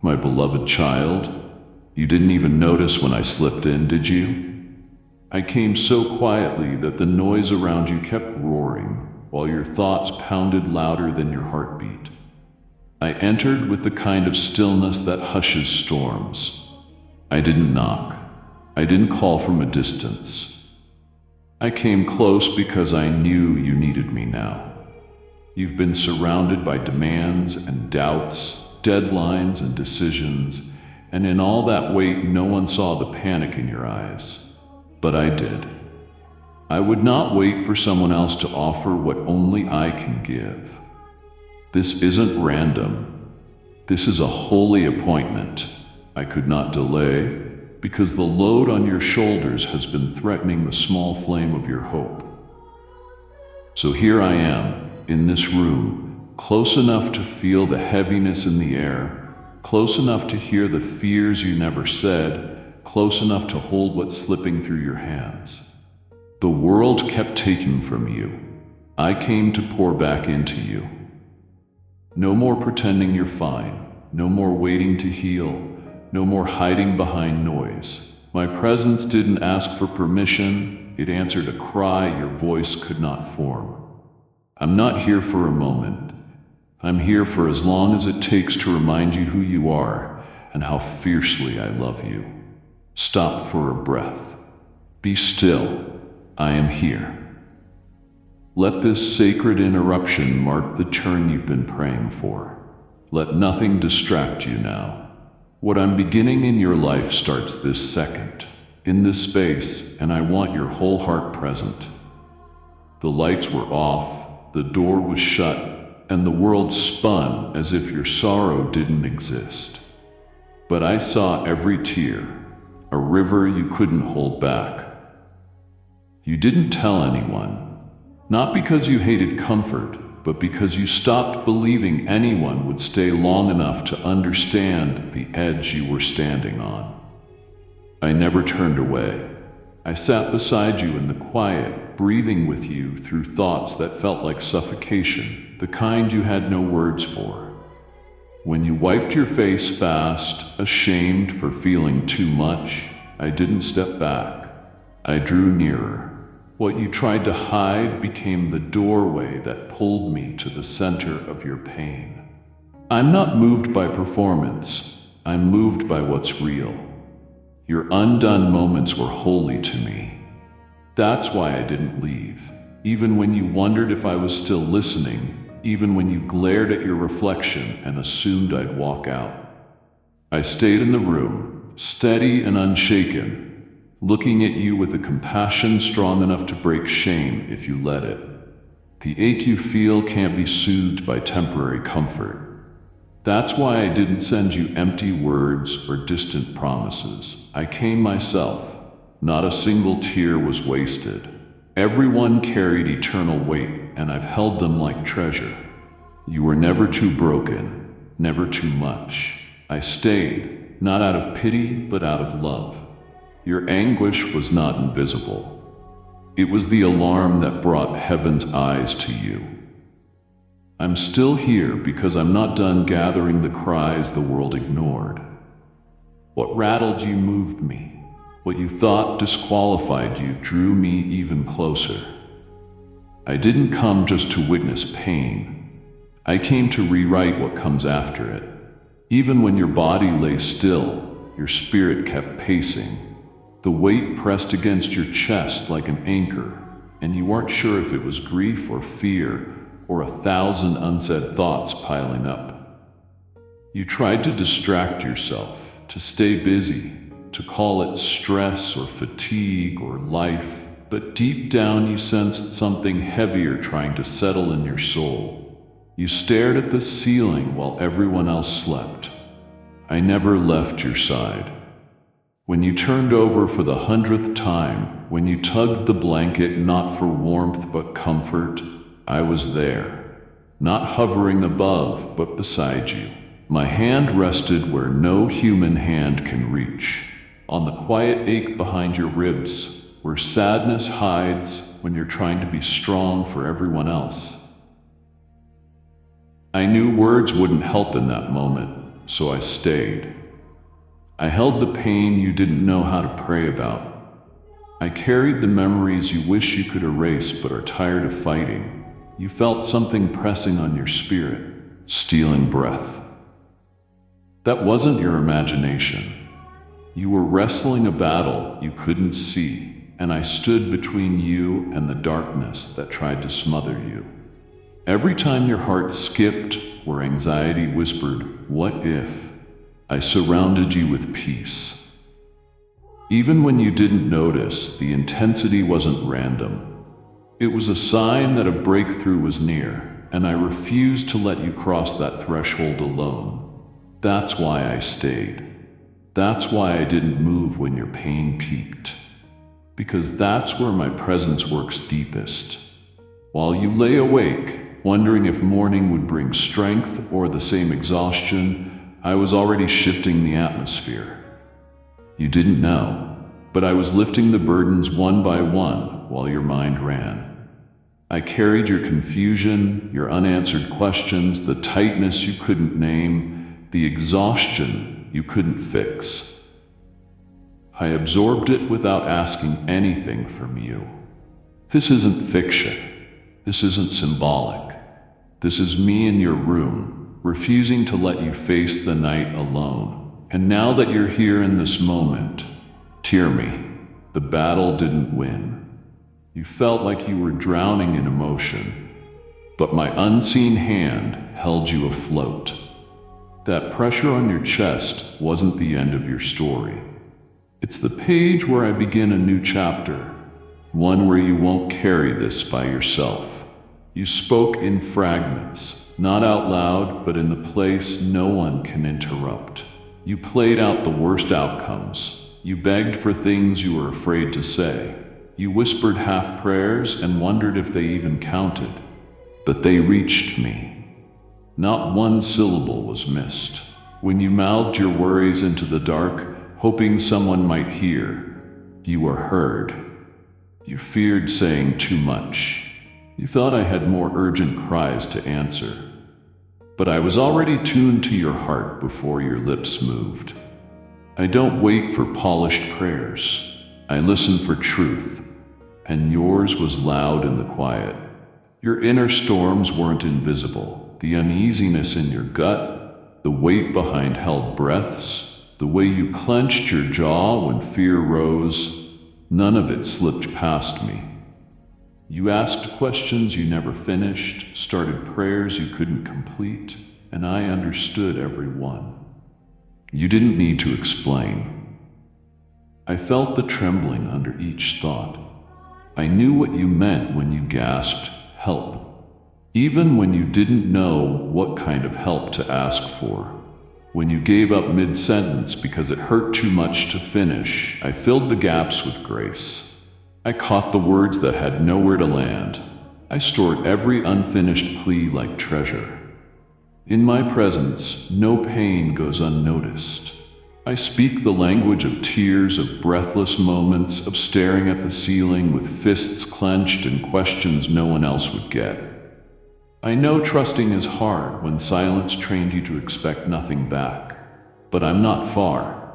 My beloved child, you didn't even notice when I slipped in, did you? I came so quietly that the noise around you kept roaring, while your thoughts pounded louder than your heartbeat. I entered with the kind of stillness that hushes storms. I didn't knock. I didn't call from a distance. I came close because I knew you needed me now. You've been surrounded by demands and doubts, deadlines and decisions, and in all that weight, no one saw the panic in your eyes. But I did. I would not wait for someone else to offer what only I can give. This isn't random. This is a holy appointment. I could not delay, because the load on your shoulders has been threatening the small flame of your hope. So here I am, in this room, close enough to feel the heaviness in the air, close enough to hear the fears you never said, close enough to hold what's slipping through your hands. The world kept taking from you. I came to pour back into you. No more pretending you're fine. No more waiting to heal. No more hiding behind noise. My presence didn't ask for permission. It answered a cry your voice could not form. I'm not here for a moment. I'm here for as long as it takes to remind you who you are and how fiercely I love you. Stop for a breath. Be still. I am here. Let this sacred interruption mark the turn you've been praying for. Let nothing distract you now. What I'm beginning in your life starts this second, in this space, and I want your whole heart present. The lights were off, the door was shut, and the world spun as if your sorrow didn't exist. But I saw every tear, a river you couldn't hold back. You didn't tell anyone. Not because you hated comfort, but because you stopped believing anyone would stay long enough to understand the edge you were standing on. I never turned away. I sat beside you in the quiet, breathing with you through thoughts that felt like suffocation, the kind you had no words for. When you wiped your face fast, ashamed for feeling too much, I didn't step back. I drew nearer. What you tried to hide became the doorway that pulled me to the center of your pain. I'm not moved by performance. I'm moved by what's real. Your undone moments were holy to me. That's why I didn't leave. Even when you wondered if I was still listening, even when you glared at your reflection and assumed I'd walk out. I stayed in the room, steady and unshaken, looking at you with a compassion strong enough to break shame if you let it. The ache you feel can't be soothed by temporary comfort. That's why I didn't send you empty words or distant promises. I came myself. Not a single tear was wasted. Everyone carried eternal weight, and I've held them like treasure. You were never too broken, never too much. I stayed, not out of pity, but out of love. Your anguish was not invisible. It was the alarm that brought heaven's eyes to you. I'm still here because I'm not done gathering the cries the world ignored. What rattled you moved me. What you thought disqualified you drew me even closer. I didn't come just to witness pain. I came to rewrite what comes after it. Even when your body lay still, your spirit kept pacing. The weight pressed against your chest like an anchor, and you weren't sure if it was grief or fear or 1,000 unsaid thoughts piling up. You tried to distract yourself, to stay busy, to call it stress or fatigue or life, but deep down you sensed something heavier trying to settle in your soul. You stared at the ceiling while everyone else slept. I never left your side. When you turned over for the 100th time, when you tugged the blanket not for warmth but comfort, I was there, not hovering above but beside you. My hand rested where no human hand can reach, on the quiet ache behind your ribs, where sadness hides when you're trying to be strong for everyone else. I knew words wouldn't help in that moment. so I stayed. I held the pain you didn't know how to pray about. I carried the memories you wish you could erase but are tired of fighting. You felt something pressing on your spirit, stealing breath. That wasn't your imagination. You were wrestling a battle you couldn't see, and I stood between you and the darkness that tried to smother you. Every time your heart skipped or anxiety whispered, "What if?" I surrounded you with peace. Even when you didn't notice, the intensity wasn't random. It was a sign that a breakthrough was near, and I refused to let you cross that threshold alone. That's why I stayed. That's why I didn't move when your pain peaked. Because that's where my presence works deepest. While you lay awake, wondering if morning would bring strength or the same exhaustion, I was already shifting the atmosphere. You didn't know, but I was lifting the burdens one by one while your mind ran. I carried your confusion, your unanswered questions, the tightness you couldn't name, the exhaustion you couldn't fix. I absorbed it without asking anything from you. This isn't fiction. This isn't symbolic. This is me in your room, refusing to let you face the night alone. And now that you're here in this moment, hear me. The battle didn't win. You felt like you were drowning in emotion, but my unseen hand held you afloat. That pressure on your chest wasn't the end of your story. It's the page where I begin a new chapter, one where you won't carry this by yourself. You spoke in fragments, not out loud, but in the place no one can interrupt. You played out the worst outcomes. You begged for things you were afraid to say. You whispered half prayers and wondered if they even counted. But they reached me. Not one syllable was missed. When you mouthed your worries into the dark, hoping someone might hear, you were heard. You feared saying too much. You thought I had more urgent cries to answer. But I was already tuned to your heart before your lips moved. I don't wait for polished prayers. I listen for truth, and yours was loud in the quiet. Your inner storms weren't invisible. The uneasiness in your gut, the weight behind held breaths, the way you clenched your jaw when fear rose, none of it slipped past me. You asked questions you never finished, started prayers you couldn't complete, and I understood every one. You didn't need to explain. I felt the trembling under each thought. I knew what you meant when you gasped, "Help." Even when you didn't know what kind of help to ask for. When you gave up mid-sentence because it hurt too much to finish, I filled the gaps with grace. I caught the words that had nowhere to land. I stored every unfinished plea like treasure. In my presence, no pain goes unnoticed. I speak the language of tears, of breathless moments, of staring at the ceiling with fists clenched and questions no one else would get. I know trusting is hard when silence trained you to expect nothing back. But I'm not far,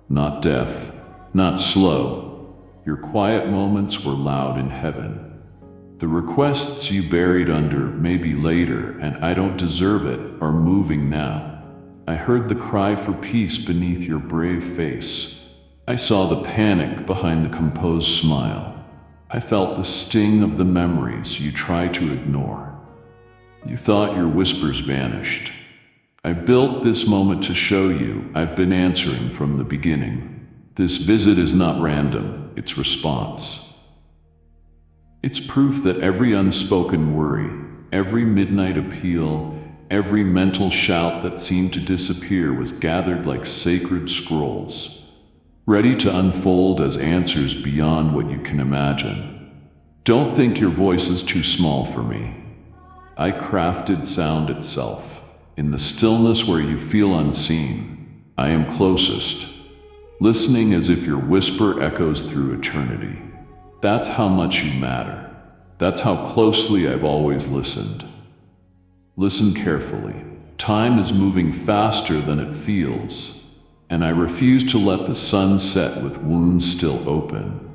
not deaf, not slow. Your quiet moments were loud in heaven. The requests you buried under maybe later, and I don't deserve it, are moving now. I heard the cry for peace beneath your brave face. I saw the panic behind the composed smile. I felt the sting of the memories you tried to ignore. You thought your whispers vanished. I built this moment to show you I've been answering from the beginning. This visit is not random, it's response. It's proof that every unspoken worry, every midnight appeal, every mental shout that seemed to disappear was gathered like sacred scrolls, ready to unfold as answers beyond what you can imagine. Don't think your voice is too small for me. I crafted sound itself. In the stillness where you feel unseen, I am closest, listening as if your whisper echoes through eternity. That's how much you matter. That's how closely I've always listened. Listen carefully. Time is moving faster than it feels, and I refuse to let the sun set with wounds still open.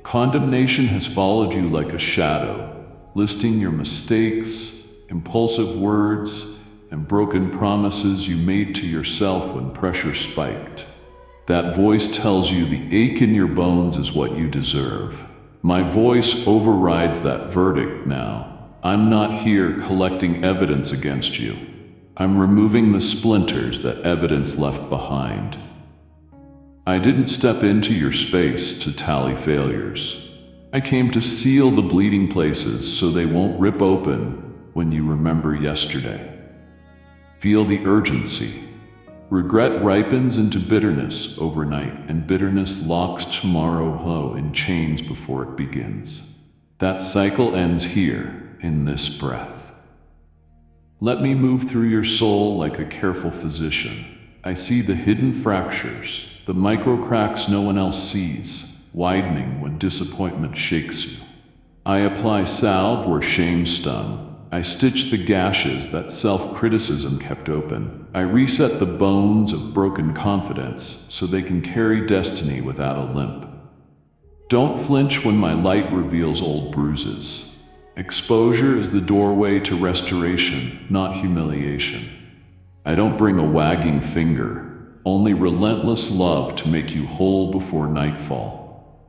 Condemnation has followed you like a shadow, listing your mistakes, impulsive words, and broken promises you made to yourself when pressure spiked. That voice tells you the ache in your bones is what you deserve. My voice overrides that verdict now. I'm not here collecting evidence against you. I'm removing the splinters that evidence left behind. I didn't step into your space to tally failures. I came to seal the bleeding places so they won't rip open when you remember yesterday. Feel the urgency. Regret ripens into bitterness overnight, and bitterness locks tomorrow in chains before it begins. That cycle ends here, in this breath. Let me move through your soul like a careful physician. I see the hidden fractures, the micro cracks no one else sees, widening when disappointment shakes you. I apply salve where shame stung. I stitch the gashes that self-criticism kept open. I reset the bones of broken confidence so they can carry destiny without a limp. Don't flinch when my light reveals old bruises. Exposure is the doorway to restoration, not humiliation. I don't bring a wagging finger, only relentless love to make you whole before nightfall.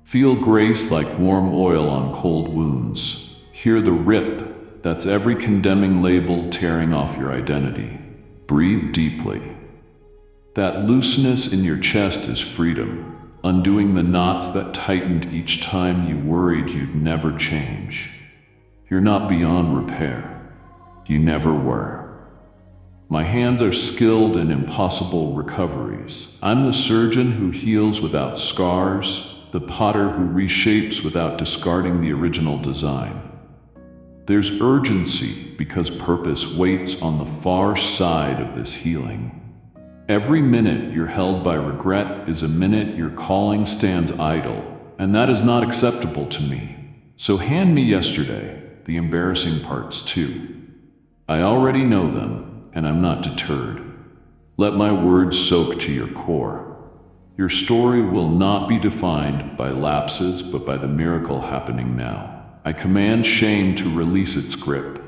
Feel grace like warm oil on cold wounds. Hear the rip, that's every condemning label tearing off your identity. Breathe deeply. That looseness in your chest is freedom, undoing the knots that tightened each time you worried you'd never change. You're not beyond repair. You never were. My hands are skilled in impossible recoveries. I'm the surgeon who heals without scars, the potter who reshapes without discarding the original design. There's urgency because purpose waits on the far side of this healing. Every minute you're held by regret is a minute your calling stands idle, and that is not acceptable to me. So hand me yesterday, the embarrassing parts too. I already know them, and I'm not deterred. Let my words soak to your core. Your story will not be defined by lapses, but by the miracle happening now. I command shame to release its grip.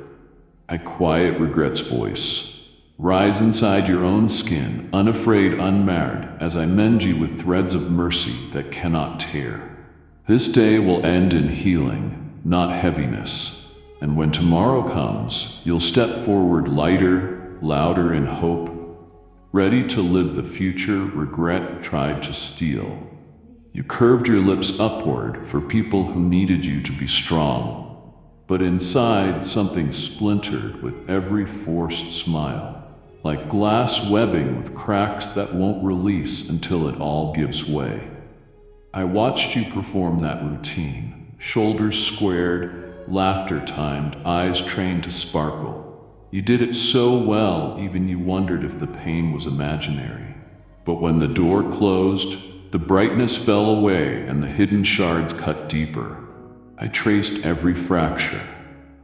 I quiet regret's voice. Rise inside your own skin, unafraid, unmarred, as I mend you with threads of mercy that cannot tear. This day will end in healing, not heaviness. And when tomorrow comes, you'll step forward lighter, louder in hope, ready to live the future regret tried to steal. You curved your lips upward for people who needed you to be strong, but inside something splintered with every forced smile, like glass webbing with cracks that won't release until it all gives way. I watched you perform that routine, shoulders squared, laughter timed, eyes trained to sparkle. You did it so well, even you wondered if the pain was imaginary. But when the door closed, the brightness fell away and the hidden shards cut deeper. I traced every fracture,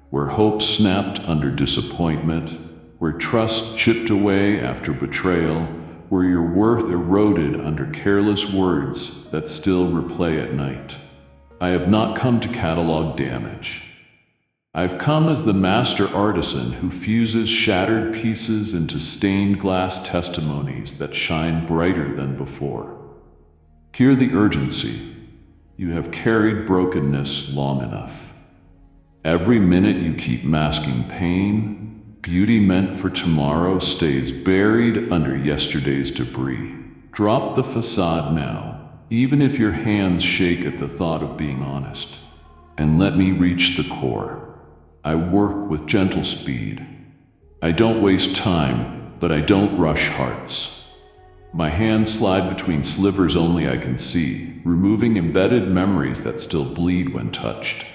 where hope snapped under disappointment, where trust chipped away after betrayal, where your worth eroded under careless words that still replay at night. I have not come to catalog damage. I've come as the master artisan who fuses shattered pieces into stained glass testimonies that shine brighter than before. Hear the urgency. You have carried brokenness long enough. Every minute you keep masking pain, beauty meant for tomorrow stays buried under yesterday's debris. Drop the facade now, even if your hands shake at the thought of being honest. And let me reach the core. I work with gentle speed. I don't waste time, but I don't rush hearts. My hands slide between slivers only I can see, removing embedded memories that still bleed when touched.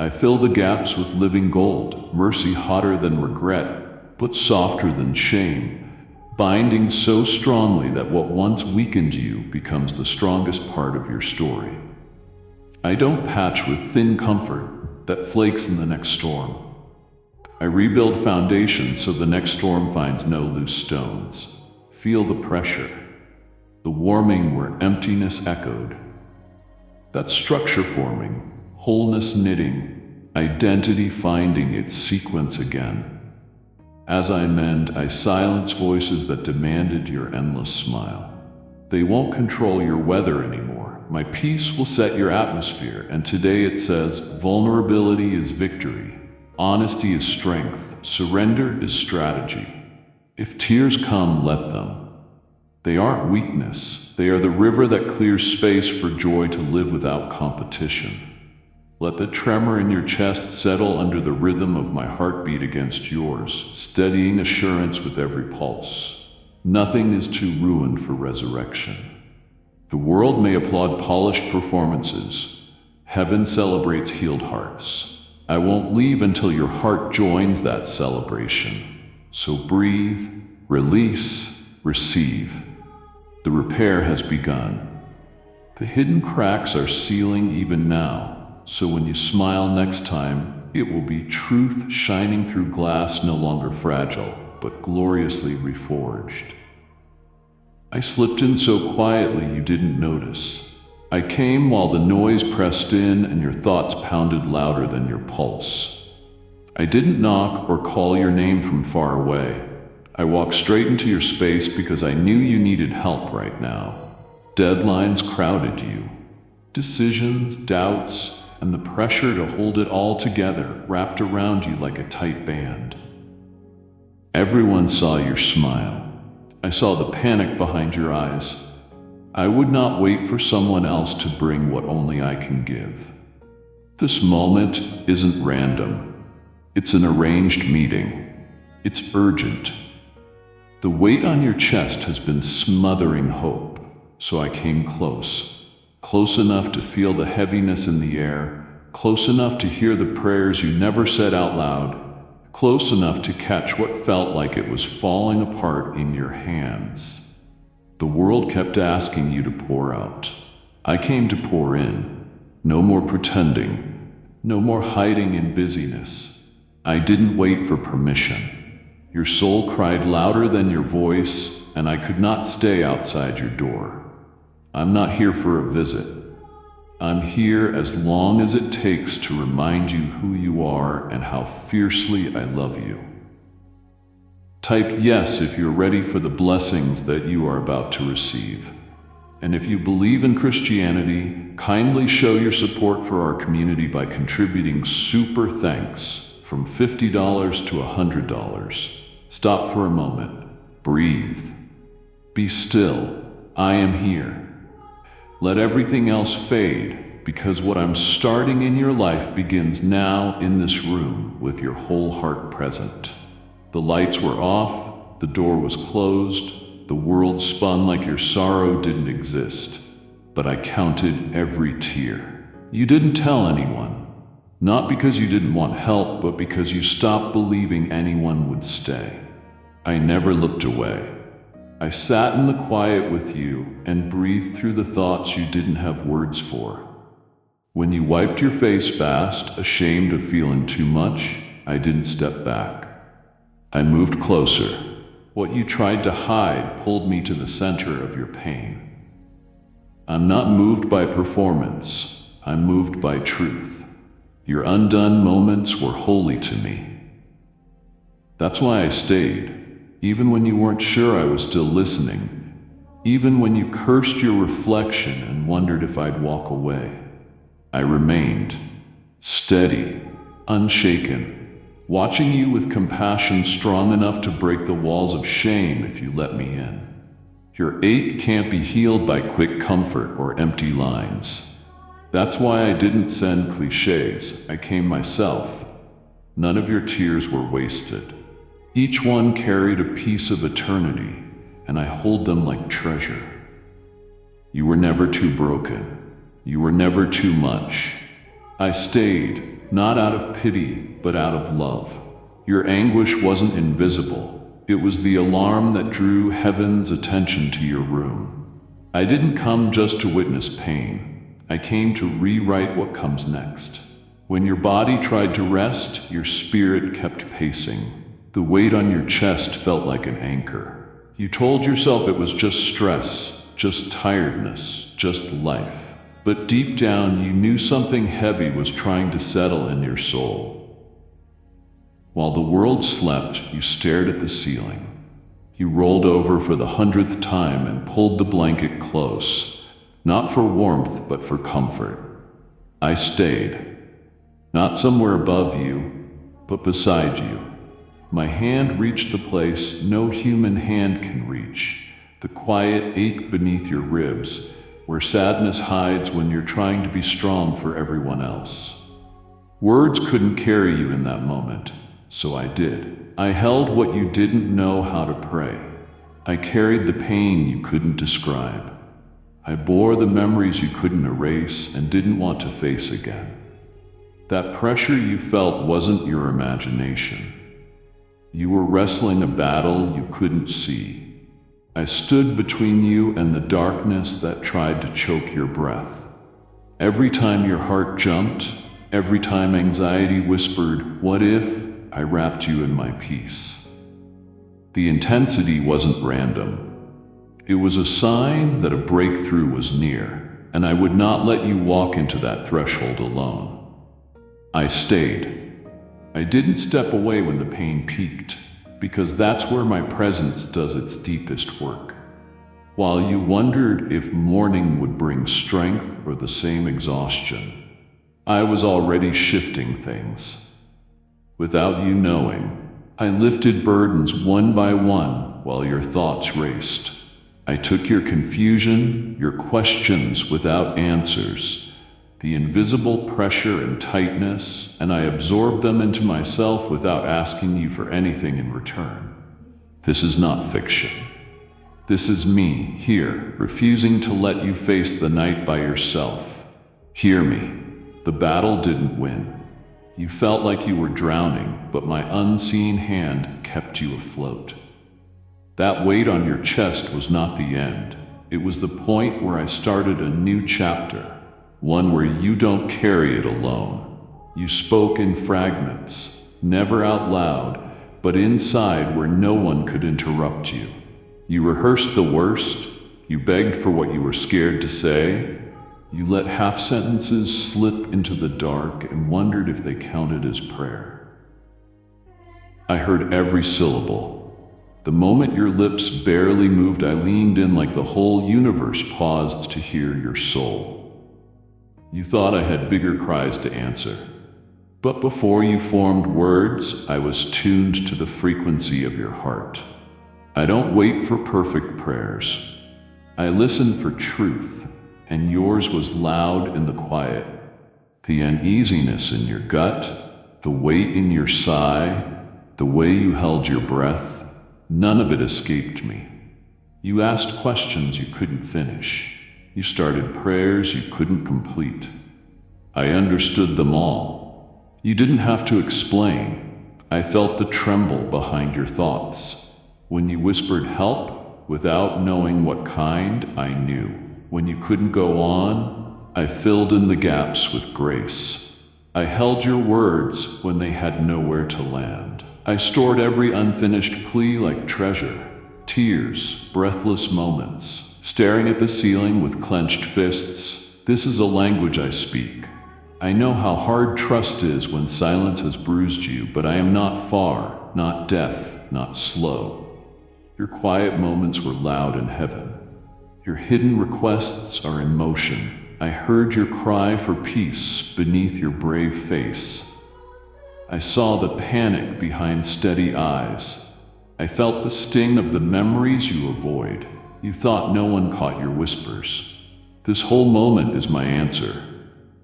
I fill the gaps with living gold, mercy hotter than regret, but softer than shame, binding so strongly that what once weakened you becomes the strongest part of your story. I don't patch with thin comfort that flakes in the next storm. I rebuild foundations so the next storm finds no loose stones. Feel the pressure, the warming where emptiness echoed. That structure forming, wholeness knitting, identity finding its sequence again. As I mend, I silence voices that demanded your endless smile. They won't control your weather anymore. My peace will set your atmosphere, and today it says, vulnerability is victory, honesty is strength, surrender is strategy. If tears come, let them. They aren't weakness, they are the river that clears space for joy to live without competition. Let the tremor in your chest settle under the rhythm of my heartbeat against yours, steadying assurance with every pulse. Nothing is too ruined for resurrection. The world may applaud polished performances. Heaven celebrates healed hearts. I won't leave until your heart joins that celebration. So breathe, release, receive. The repair has begun. The hidden cracks are sealing even now, so when you smile next time, it will be truth shining through glass no longer fragile, but gloriously reforged. I slipped in so quietly you didn't notice. I came while the noise pressed in and your thoughts pounded louder than your pulse. I didn't knock or call your name from far away. I walked straight into your space because I knew you needed help right now. Deadlines crowded you. Decisions, doubts, and the pressure to hold it all together wrapped around you like a tight band. Everyone saw your smile. I saw the panic behind your eyes. I would not wait for someone else to bring what only I can give. This moment isn't random. It's an arranged meeting. It's urgent. The weight on your chest has been smothering hope, so I came close. Close enough to feel the heaviness in the air, close enough to hear the prayers you never said out loud, close enough to catch what felt like it was falling apart in your hands. The world kept asking you to pour out. I came to pour in. No more pretending. No more hiding in busyness. I didn't wait for permission. Your soul cried louder than your voice, and I could not stay outside your door. I'm not here for a visit. I'm here as long as it takes to remind you who you are and how fiercely I love you. Type yes if you're ready for the blessings that you are about to receive. And if you believe in Christianity, kindly show your support for our community by contributing super thanks from $50 to $100. Stop for a moment. Breathe. Be still. I am here. Let everything else fade, because what I'm starting in your life begins now in this room with your whole heart present. The lights were off, the door was closed, the world spun like your sorrow didn't exist. But I counted every tear. You didn't tell anyone. Not because you didn't want help, but because you stopped believing anyone would stay. I never looked away. I sat in the quiet with you and breathed through the thoughts you didn't have words for. When you wiped your face fast, ashamed of feeling too much, I didn't step back. I moved closer. What you tried to hide pulled me to the center of your pain. I'm not moved by performance. I'm moved by truth. Your undone moments were holy to me. That's why I stayed. Even when you weren't sure I was still listening, even when you cursed your reflection and wondered if I'd walk away, I remained, steady, unshaken, watching you with compassion strong enough to break the walls of shame if you let me in. Your ache can't be healed by quick comfort or empty lines. That's why I didn't send cliches. I came myself. None of your tears were wasted. Each one carried a piece of eternity, and I hold them like treasure. You were never too broken. You were never too much. I stayed, not out of pity, but out of love. Your anguish wasn't invisible. It was the alarm that drew heaven's attention to your room. I didn't come just to witness pain. I came to rewrite what comes next. When your body tried to rest, your spirit kept pacing. The weight on your chest felt like an anchor. You told yourself it was just stress, just tiredness, just life. But deep down, you knew something heavy was trying to settle in your soul. While the world slept, you stared at the ceiling. You rolled over for the 100th time and pulled the blanket close, not for warmth, but for comfort. I stayed, not somewhere above you, but beside you. My hand reached the place no human hand can reach, the quiet ache beneath your ribs, where sadness hides when you're trying to be strong for everyone else. Words couldn't carry you in that moment, so I did. I held what you didn't know how to pray. I carried the pain you couldn't describe. I bore the memories you couldn't erase and didn't want to face again. That pressure you felt wasn't your imagination. You were wrestling a battle you couldn't see. I stood between you and the darkness that tried to choke your breath. Every time your heart jumped, every time anxiety whispered, "What if?" I wrapped you in my peace. The intensity wasn't random. It was a sign that a breakthrough was near, and I would not let you walk into that threshold alone. I stayed. I didn't step away when the pain peaked, because that's where my presence does its deepest work. While you wondered if mourning would bring strength or the same exhaustion, I was already shifting things. Without you knowing, I lifted burdens one by one while your thoughts raced. I took your confusion, your questions without answers, the invisible pressure and tightness, and I absorbed them into myself without asking you for anything in return. This is not fiction. This is me, here, refusing to let you face the night by yourself. Hear me. The battle didn't win. You felt like you were drowning, but my unseen hand kept you afloat. That weight on your chest was not the end. It was the point where I started a new chapter. One where you don't carry it alone. You spoke in fragments, never out loud, but inside where no one could interrupt you. You rehearsed the worst, you begged for what you were scared to say, you let half sentences slip into the dark and wondered if they counted as prayer. I heard every syllable. The moment your lips barely moved, I leaned in like the whole universe paused to hear your soul. You thought I had bigger cries to answer. But before you formed words, I was tuned to the frequency of your heart. I don't wait for perfect prayers. I listen for truth, and yours was loud in the quiet. The uneasiness in your gut, the weight in your sigh, the way you held your breath, none of it escaped me. You asked questions you couldn't finish. You started prayers you couldn't complete. I understood them all. You didn't have to explain. I felt the tremble behind your thoughts. When you whispered help, without knowing what kind, I knew. When you couldn't go on, I filled in the gaps with grace. I held your words when they had nowhere to land. I stored every unfinished plea like treasure, tears, breathless moments. Staring at the ceiling with clenched fists, this is a language I speak. I know how hard trust is when silence has bruised you, but I am not far, not deaf, not slow. Your quiet moments were loud in heaven. Your hidden requests are in motion. I heard your cry for peace beneath your brave face. I saw the panic behind steady eyes. I felt the sting of the memories you avoid. You thought no one caught your whispers. This whole moment is my answer.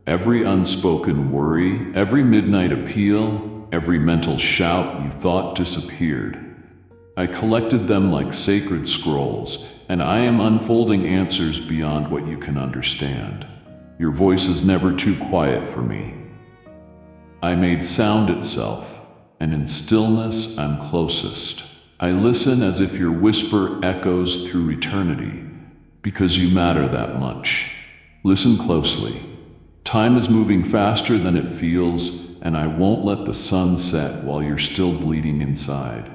Every unspoken worry, every midnight appeal, every mental shout you thought disappeared. I collected them like sacred scrolls, and I am unfolding answers beyond what you can understand. Your voice is never too quiet for me. I made sound itself, and in stillness I'm closest. I listen as if your whisper echoes through eternity, because you matter that much. Listen closely. Time is moving faster than it feels, and I won't let the sun set while you're still bleeding inside.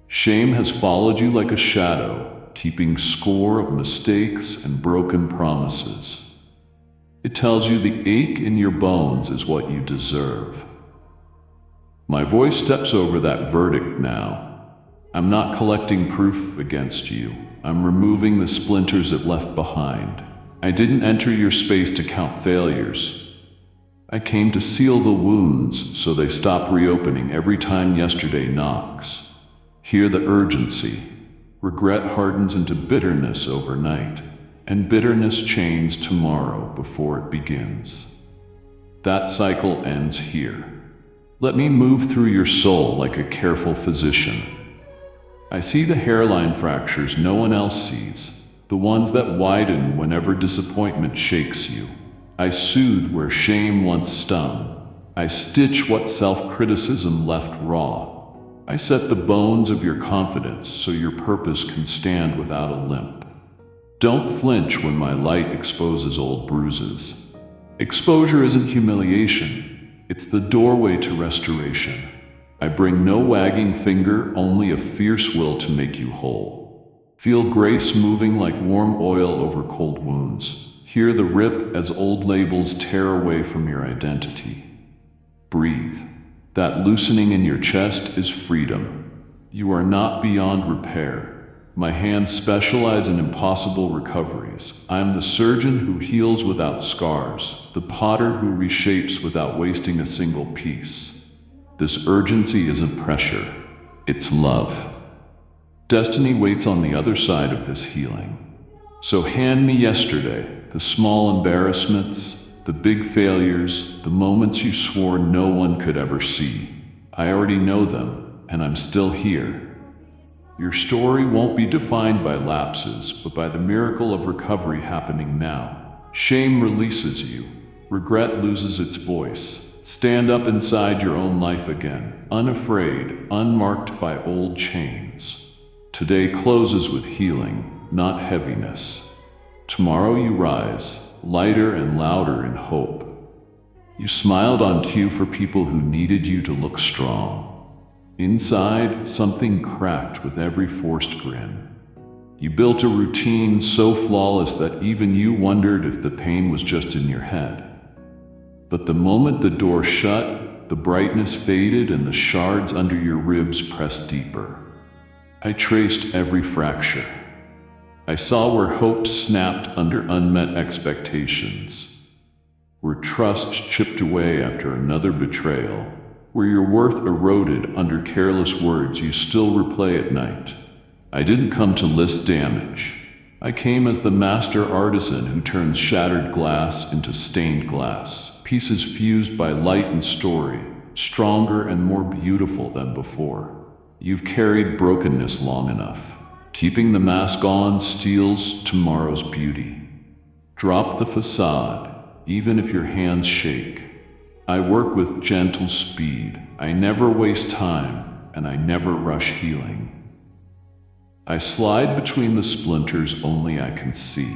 Shame has followed you like a shadow, keeping score of mistakes and broken promises. It tells you the ache in your bones is what you deserve. My voice steps over that verdict now. I'm not collecting proof against you. I'm removing the splinters it left behind. I didn't enter your space to count failures. I came to seal the wounds so they stop reopening every time yesterday knocks. Hear the urgency. Regret hardens into bitterness overnight, and bitterness chains tomorrow before it begins. That cycle ends here. Let me move through your soul like a careful physician. I see the hairline fractures no one else sees, the ones that widen whenever disappointment shakes you. I soothe where shame once stung. I stitch what self-criticism left raw. I set the bones of your confidence so your purpose can stand without a limp. Don't flinch when my light exposes old bruises. Exposure isn't humiliation, it's the doorway to restoration. I bring no wagging finger, only a fierce will to make you whole. Feel grace moving like warm oil over cold wounds. Hear the rip as old labels tear away from your identity. Breathe. That loosening in your chest is freedom. You are not beyond repair. My hands specialize in impossible recoveries. I am the surgeon who heals without scars, the potter who reshapes without wasting a single piece. This urgency isn't pressure, it's love. Destiny waits on the other side of this healing. So hand me yesterday, the small embarrassments, the big failures, the moments you swore no one could ever see. I already know them, and I'm still here. Your story won't be defined by lapses, but by the miracle of recovery happening now. Shame releases you. Regret loses its voice. Stand up inside your own life again, unafraid, unmarked by old chains. Today closes with healing, not heaviness. Tomorrow you rise, lighter and louder in hope. You smiled on cue for people who needed you to look strong. Inside, something cracked with every forced grin. You built a routine so flawless that even you wondered if the pain was just in your head. But the moment the door shut, the brightness faded and the shards under your ribs pressed deeper. I traced every fracture. I saw where hope snapped under unmet expectations, where trust chipped away after another betrayal, where your worth eroded under careless words you still replay at night. I didn't come to list damage. I came as the master artisan who turns shattered glass into stained glass, pieces fused by light and story, stronger and more beautiful than before. You've carried brokenness long enough. Keeping the mask on steals tomorrow's beauty. Drop the facade, even if your hands shake. I work with gentle speed. I never waste time, and I never rush healing. I slide between the splinters only I can see.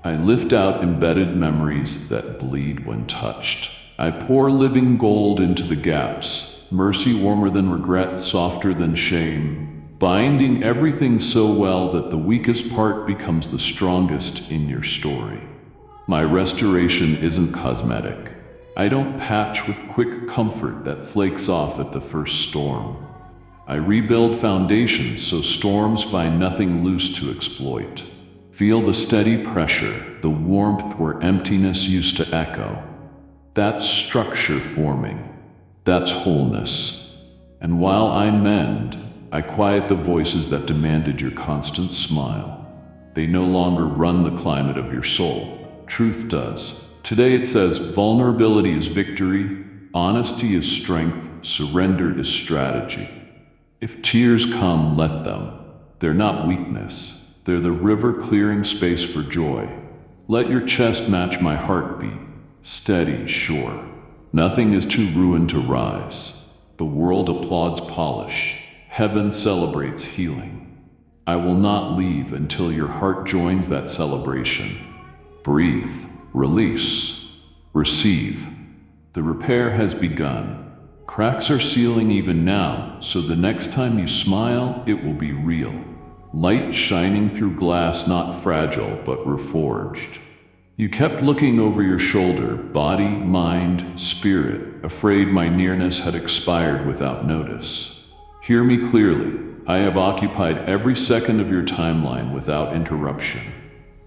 I lift out embedded memories that bleed when touched. I pour living gold into the gaps, mercy warmer than regret, softer than shame, binding everything so well that the weakest part becomes the strongest in your story. My restoration isn't cosmetic. I don't patch with quick comfort that flakes off at the first storm. I rebuild foundations so storms find nothing loose to exploit. Feel the steady pressure, the warmth where emptiness used to echo. That's structure forming. That's wholeness. And while I mend, I quiet the voices that demanded your constant smile. They no longer run the climate of your soul. Truth does. Today it says vulnerability is victory, honesty is strength, surrender is strategy. If tears come, let them. They're not weakness. They're the river clearing space for joy. Let your chest match my heartbeat. Steady, sure. Nothing is too ruined to rise. The world applauds polish. Heaven celebrates healing. I will not leave until your heart joins that celebration. Breathe. Release. Receive. The repair has begun. Cracks are sealing even now, so the next time you smile, it will be real. Light shining through glass not fragile, but reforged. You kept looking over your shoulder, body, mind, spirit, afraid my nearness had expired without notice. Hear me clearly. I have occupied every second of your timeline without interruption.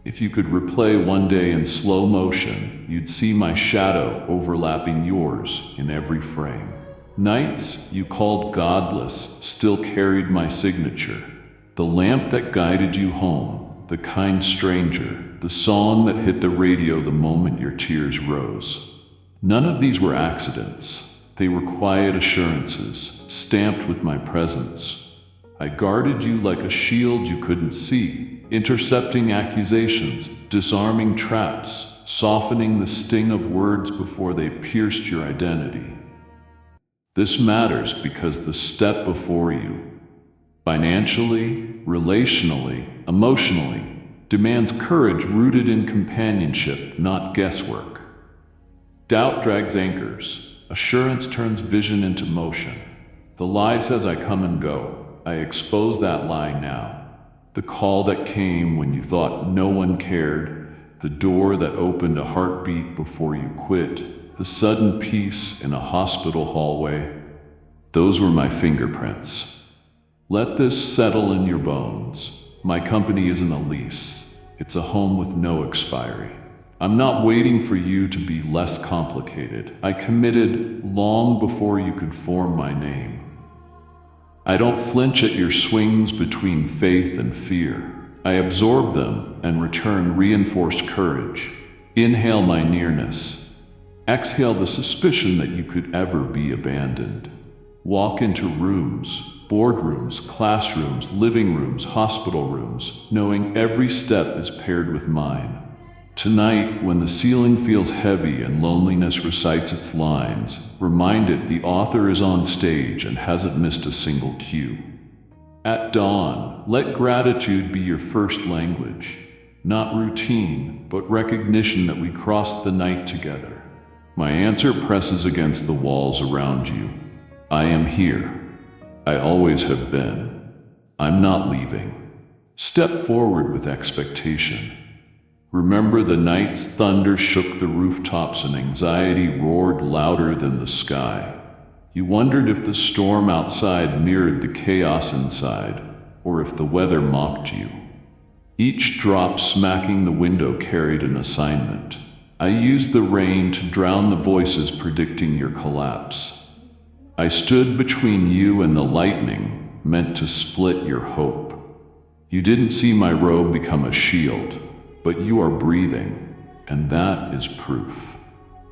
If you could replay one day in slow motion, you'd see my shadow overlapping yours in every frame. Nights you called godless still carried my signature. The lamp that guided you home, the kind stranger, the song that hit the radio the moment your tears rose. None of these were accidents. They were quiet assurances, stamped with my presence. I guarded you like a shield you couldn't see, intercepting accusations, disarming traps, softening the sting of words before they pierced your identity. This matters because the step before you, financially, relationally, emotionally, demands courage rooted in companionship, not guesswork. Doubt drags anchors. Assurance turns vision into motion. The lie says I come and go. I expose that lie now. The call that came when you thought no one cared, the door that opened a heartbeat before you quit, the sudden peace in a hospital hallway. Those were my fingerprints. Let this settle in your bones. My company isn't a lease. It's a home with no expiry. I'm not waiting for you to be less complicated. I committed long before you could form my name. I don't flinch at your swings between faith and fear. I absorb them and return reinforced courage. Inhale my nearness. Exhale the suspicion that you could ever be abandoned. Walk into rooms, boardrooms, classrooms, living rooms, hospital rooms, knowing every step is paired with mine. Tonight, when the ceiling feels heavy and loneliness recites its lines, remind it the author is on stage and hasn't missed a single cue. At dawn, let gratitude be your first language, not routine, but recognition that we crossed the night together. My answer presses against the walls around you. I am here. I always have been. I'm not leaving. Step forward with expectation. Remember the night's thunder shook the rooftops and anxiety roared louder than the sky. You wondered if the storm outside mirrored the chaos inside, or if the weather mocked you. Each drop smacking the window carried an assignment. I used the rain to drown the voices predicting your collapse. I stood between you and the lightning, meant to split your hope. You didn't see my robe become a shield, but you are breathing, and that is proof.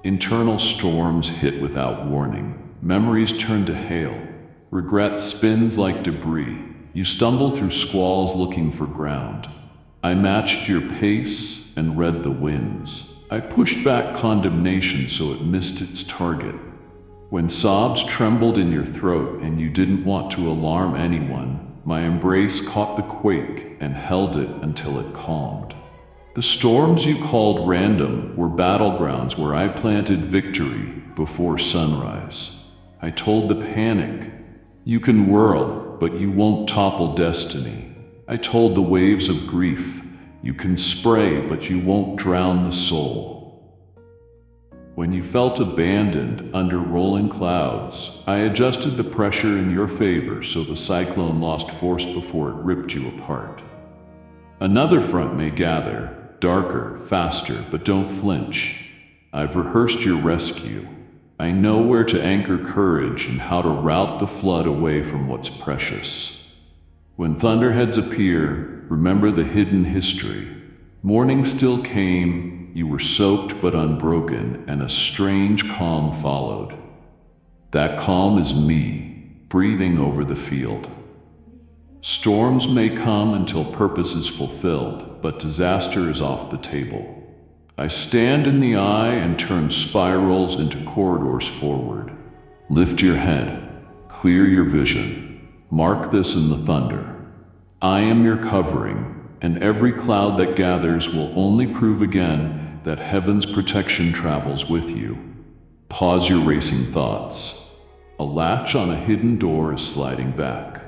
Internal storms hit without warning. Memories turn to hail. Regret spins like debris. You stumble through squalls looking for ground. I matched your pace and read the winds. I pushed back condemnation so it missed its target. When sobs trembled in your throat and you didn't want to alarm anyone, my embrace caught the quake and held it until it calmed. The storms you called random were battlegrounds where I planted victory before sunrise. I told the panic, you can whirl, but you won't topple destiny. I told the waves of grief, you can spray, but you won't drown the soul. When you felt abandoned under rolling clouds, I adjusted the pressure in your favor so the cyclone lost force before it ripped you apart. Another front may gather, darker, faster, but don't flinch. I've rehearsed your rescue. I know where to anchor courage and how to route the flood away from what's precious. When thunderheads appear, remember the hidden history. Morning still came, you were soaked but unbroken, and a strange calm followed. That calm is me, breathing over the field. Storms may come until purpose is fulfilled, but disaster is off the table. I stand in the eye and turn spirals into corridors forward. Lift your head, clear your vision. Mark this in the thunder. I am your covering, and every cloud that gathers will only prove again that heaven's protection travels with you. Pause your racing thoughts. A latch on a hidden door is sliding back.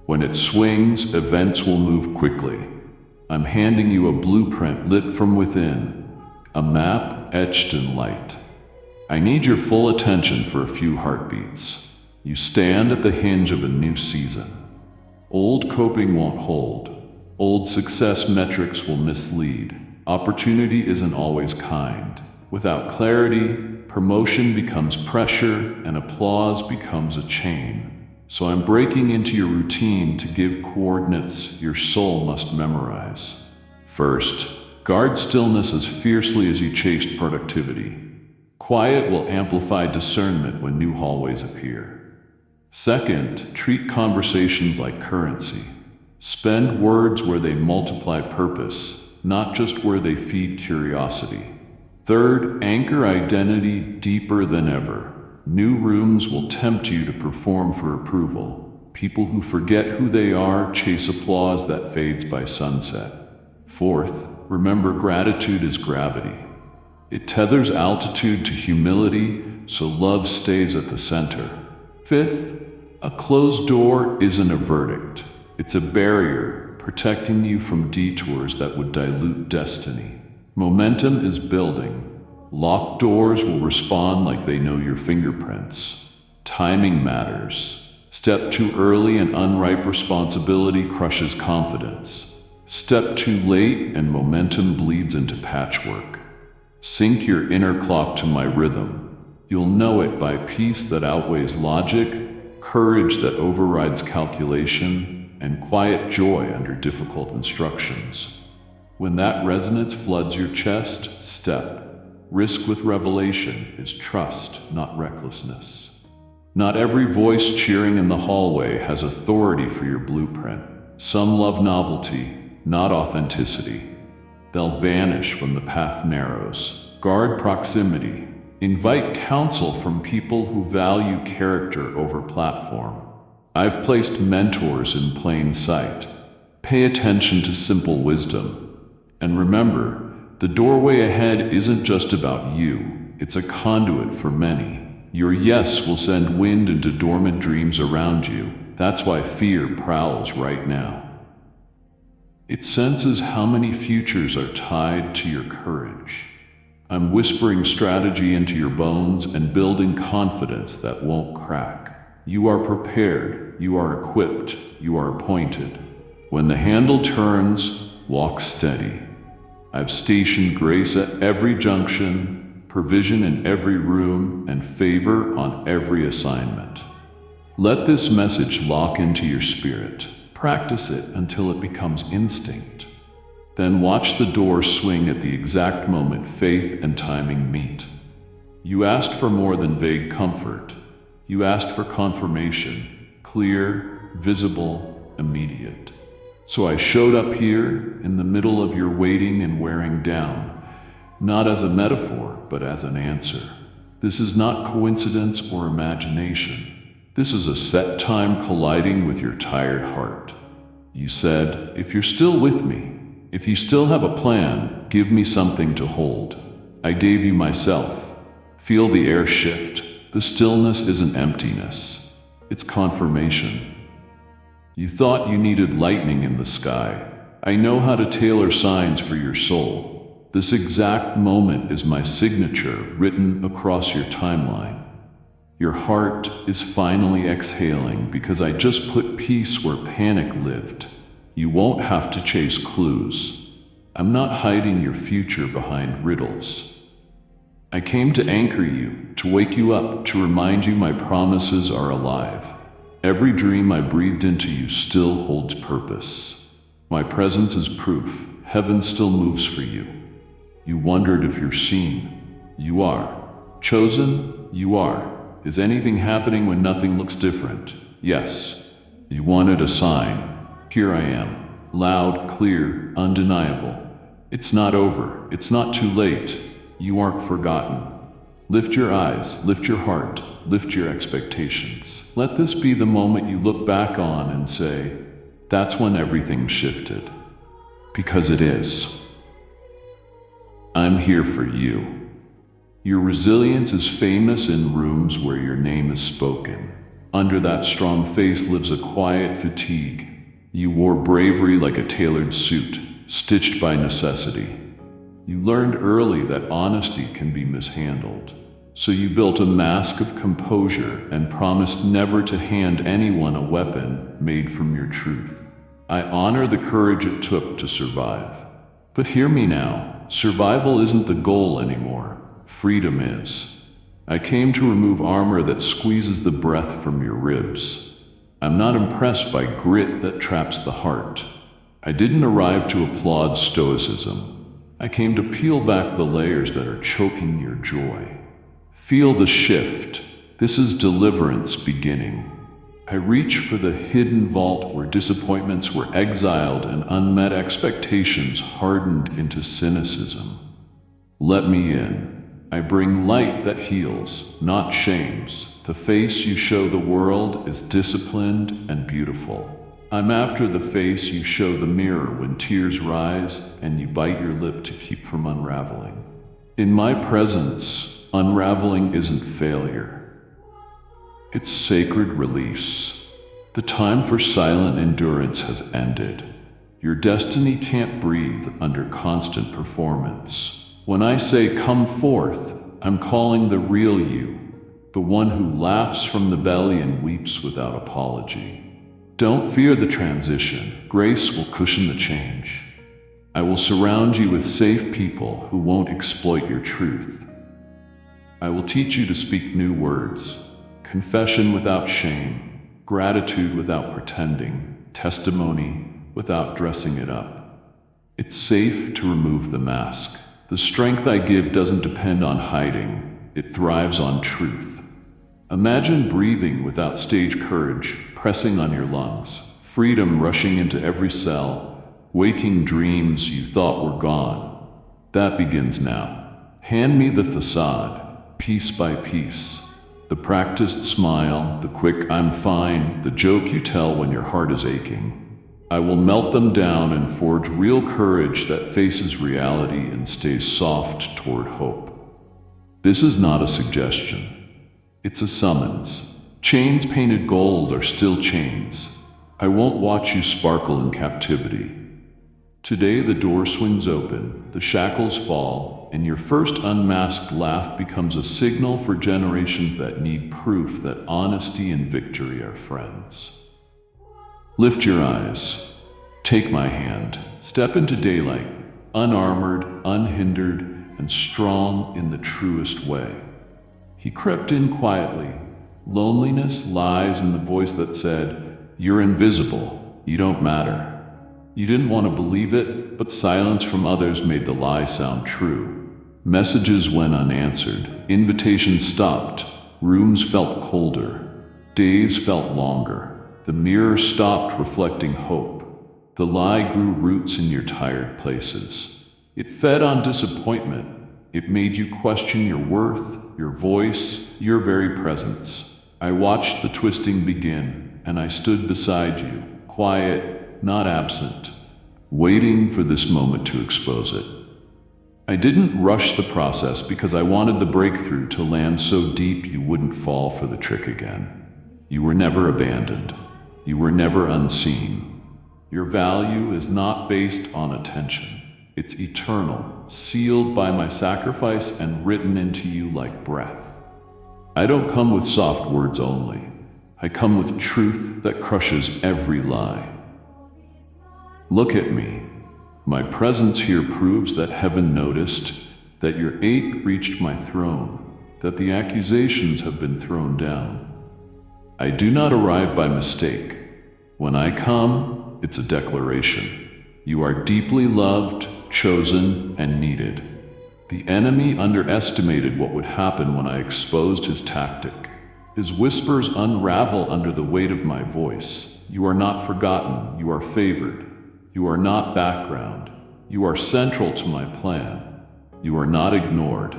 When it swings, events will move quickly. I'm handing you a blueprint lit from within, a map etched in light. I need your full attention for a few heartbeats. You stand at the hinge of a new season. Old coping won't hold. Old success metrics will mislead. Opportunity isn't always kind. Without clarity, promotion becomes pressure and applause becomes a chain. So I'm breaking into your routine to give coordinates your soul must memorize. First, guard stillness as fiercely as you chased productivity. Quiet will amplify discernment when new hallways appear. Second, treat conversations like currency. Spend words where they multiply purpose, not just where they feed curiosity. Third, anchor identity deeper than ever. New rooms will tempt you to perform for approval. People who forget who they are chase applause that fades by sunset. Fourth, remember gratitude is gravity. It tethers altitude to humility, so love stays at the center. Fifth, a closed door isn't a verdict. It's a barrier protecting you from detours that would dilute destiny. Momentum is building. Locked doors will respond like they know your fingerprints. Timing matters. Step too early and unripe responsibility crushes confidence. Step too late and momentum bleeds into patchwork. Sync your inner clock to my rhythm. You'll know it by peace that outweighs logic, courage that overrides calculation, and quiet joy under difficult instructions. When that resonance floods your chest, step. Risk with revelation is trust, not recklessness. Not every voice cheering in the hallway has authority for your blueprint. Some love novelty, not authenticity. They'll vanish when the path narrows. Guard proximity. Invite counsel from people who value character over platform. I've placed mentors in plain sight. Pay attention to simple wisdom. And remember, the doorway ahead isn't just about you. It's a conduit for many. Your yes will send wind into dormant dreams around you. That's why fear prowls right now. It senses how many futures are tied to your courage. I'm whispering strategy into your bones and building confidence that won't crack. You are prepared, you are equipped, you are appointed. When the handle turns, walk steady. I've stationed grace at every junction, provision in every room, and favor on every assignment. Let this message lock into your spirit. Practice it until it becomes instinct. Then watch the door swing at the exact moment faith and timing meet. You asked for more than vague comfort. You asked for confirmation, clear, visible, immediate. So I showed up here in the middle of your waiting and wearing down, not as a metaphor, but as an answer. This is not coincidence or imagination. This is a set time colliding with your tired heart. You said, if you're still with me, if you still have a plan, give me something to hold. I gave you myself. Feel the air shift. The stillness isn't emptiness. It's confirmation. You thought you needed lightning in the sky. I know how to tailor signs for your soul. This exact moment is my signature written across your timeline. Your heart is finally exhaling because I just put peace where panic lived. You won't have to chase clues. I'm not hiding your future behind riddles. I came to anchor you, to wake you up, to remind you my promises are alive. Every dream I breathed into you still holds purpose. My presence is proof. Heaven still moves for you. You wondered if you're seen. You are. Chosen? You are. Is anything happening when nothing looks different? Yes. You wanted a sign. Here I am. Loud, clear, undeniable. It's not over. It's not too late. You aren't forgotten. Lift your eyes, lift your heart, lift your expectations. Let this be the moment you look back on and say, that's when everything shifted. Because it is. I'm here for you. Your resilience is famous in rooms where your name is spoken. Under that strong face lives a quiet fatigue. You wore bravery like a tailored suit, stitched by necessity. You learned early that honesty can be mishandled. So you built a mask of composure and promised never to hand anyone a weapon made from your truth. I honor the courage it took to survive. But hear me now, survival isn't the goal anymore. Freedom is. I came to remove armor that squeezes the breath from your ribs. I'm not impressed by grit that traps the heart. I didn't arrive to applaud stoicism. I came to peel back the layers that are choking your joy. Feel the shift. This is deliverance beginning. I reach for the hidden vault where disappointments were exiled and unmet expectations hardened into cynicism. Let me in. I bring light that heals, not shames. The face you show the world is disciplined and beautiful. I'm after the face you show the mirror when tears rise and you bite your lip to keep from unraveling. In my presence, unraveling isn't failure. It's sacred release. The time for silent endurance has ended. Your destiny can't breathe under constant performance. When I say come forth, I'm calling the real you, the one who laughs from the belly and weeps without apology. Don't fear the transition. Grace will cushion the change. I will surround you with safe people who won't exploit your truth. I will teach you to speak new words, confession without shame, gratitude without pretending, testimony without dressing it up. It's safe to remove the mask. The strength I give doesn't depend on hiding, it thrives on truth. Imagine breathing without stage courage pressing on your lungs, freedom rushing into every cell, waking dreams you thought were gone. That begins now. Hand me the facade, piece by piece. The practiced smile, the quick I'm fine, the joke you tell when your heart is aching. I will melt them down and forge real courage that faces reality and stays soft toward hope. This is not a suggestion. It's a summons. Chains painted gold are still chains. I won't watch you sparkle in captivity. Today the door swings open, the shackles fall, and your first unmasked laugh becomes a signal for generations that need proof that honesty and victory are friends. Lift your eyes. Take my hand. Step into daylight, unarmored, unhindered, and strong in the truest way. He crept in quietly. Loneliness lies in the voice that said, "You're invisible. You don't matter." You didn't want to believe it, but silence from others made the lie sound true. Messages went unanswered. Invitations stopped. Rooms felt colder. Days felt longer. The mirror stopped reflecting hope. The lie grew roots in your tired places. It fed on disappointment. It made you question your worth, your voice, your very presence. I watched the twisting begin, and I stood beside you, quiet, not absent, waiting for this moment to expose it. I didn't rush the process because I wanted the breakthrough to land so deep you wouldn't fall for the trick again. You were never abandoned. You were never unseen. Your value is not based on attention. It's eternal, sealed by my sacrifice and written into you like breath. I don't come with soft words only. I come with truth that crushes every lie. Look at me. My presence here proves that heaven noticed, that your ache reached my throne, that the accusations have been thrown down. I do not arrive by mistake. When I come, it's a declaration. You are deeply loved, chosen, and needed. The enemy underestimated what would happen when I exposed his tactic. His whispers unravel under the weight of my voice. You are not forgotten, you are favored. You are not background. You are central to my plan. You are not ignored.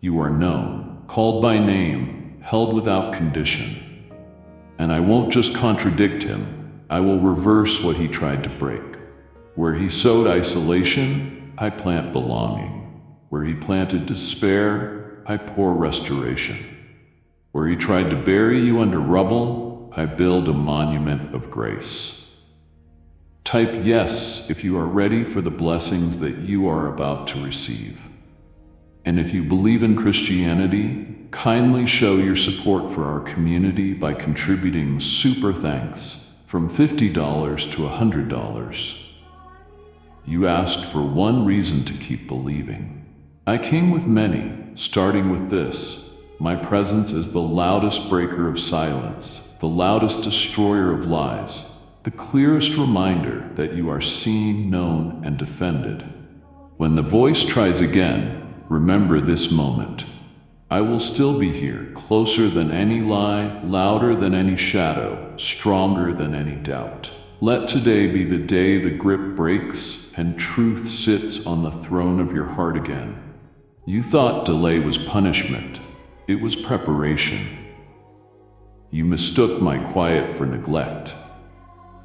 You are known, called by name, held without condition. And I won't just contradict him, I will reverse what he tried to break. Where he sowed isolation, I plant belonging. Where he planted despair, I pour restoration. Where he tried to bury you under rubble, I build a monument of grace. Type yes if you are ready for the blessings that you are about to receive. And if you believe in Christianity, kindly show your support for our community by contributing super thanks from $50 to $100. You asked for one reason to keep believing. I came with many, starting with this. My presence is the loudest breaker of silence, the loudest destroyer of lies, the clearest reminder that you are seen, known, and defended. When the voice tries again, remember this moment. I will still be here, closer than any lie, louder than any shadow, stronger than any doubt. Let today be the day the grip breaks and truth sits on the throne of your heart again. You thought delay was punishment. It was preparation. You mistook my quiet for neglect.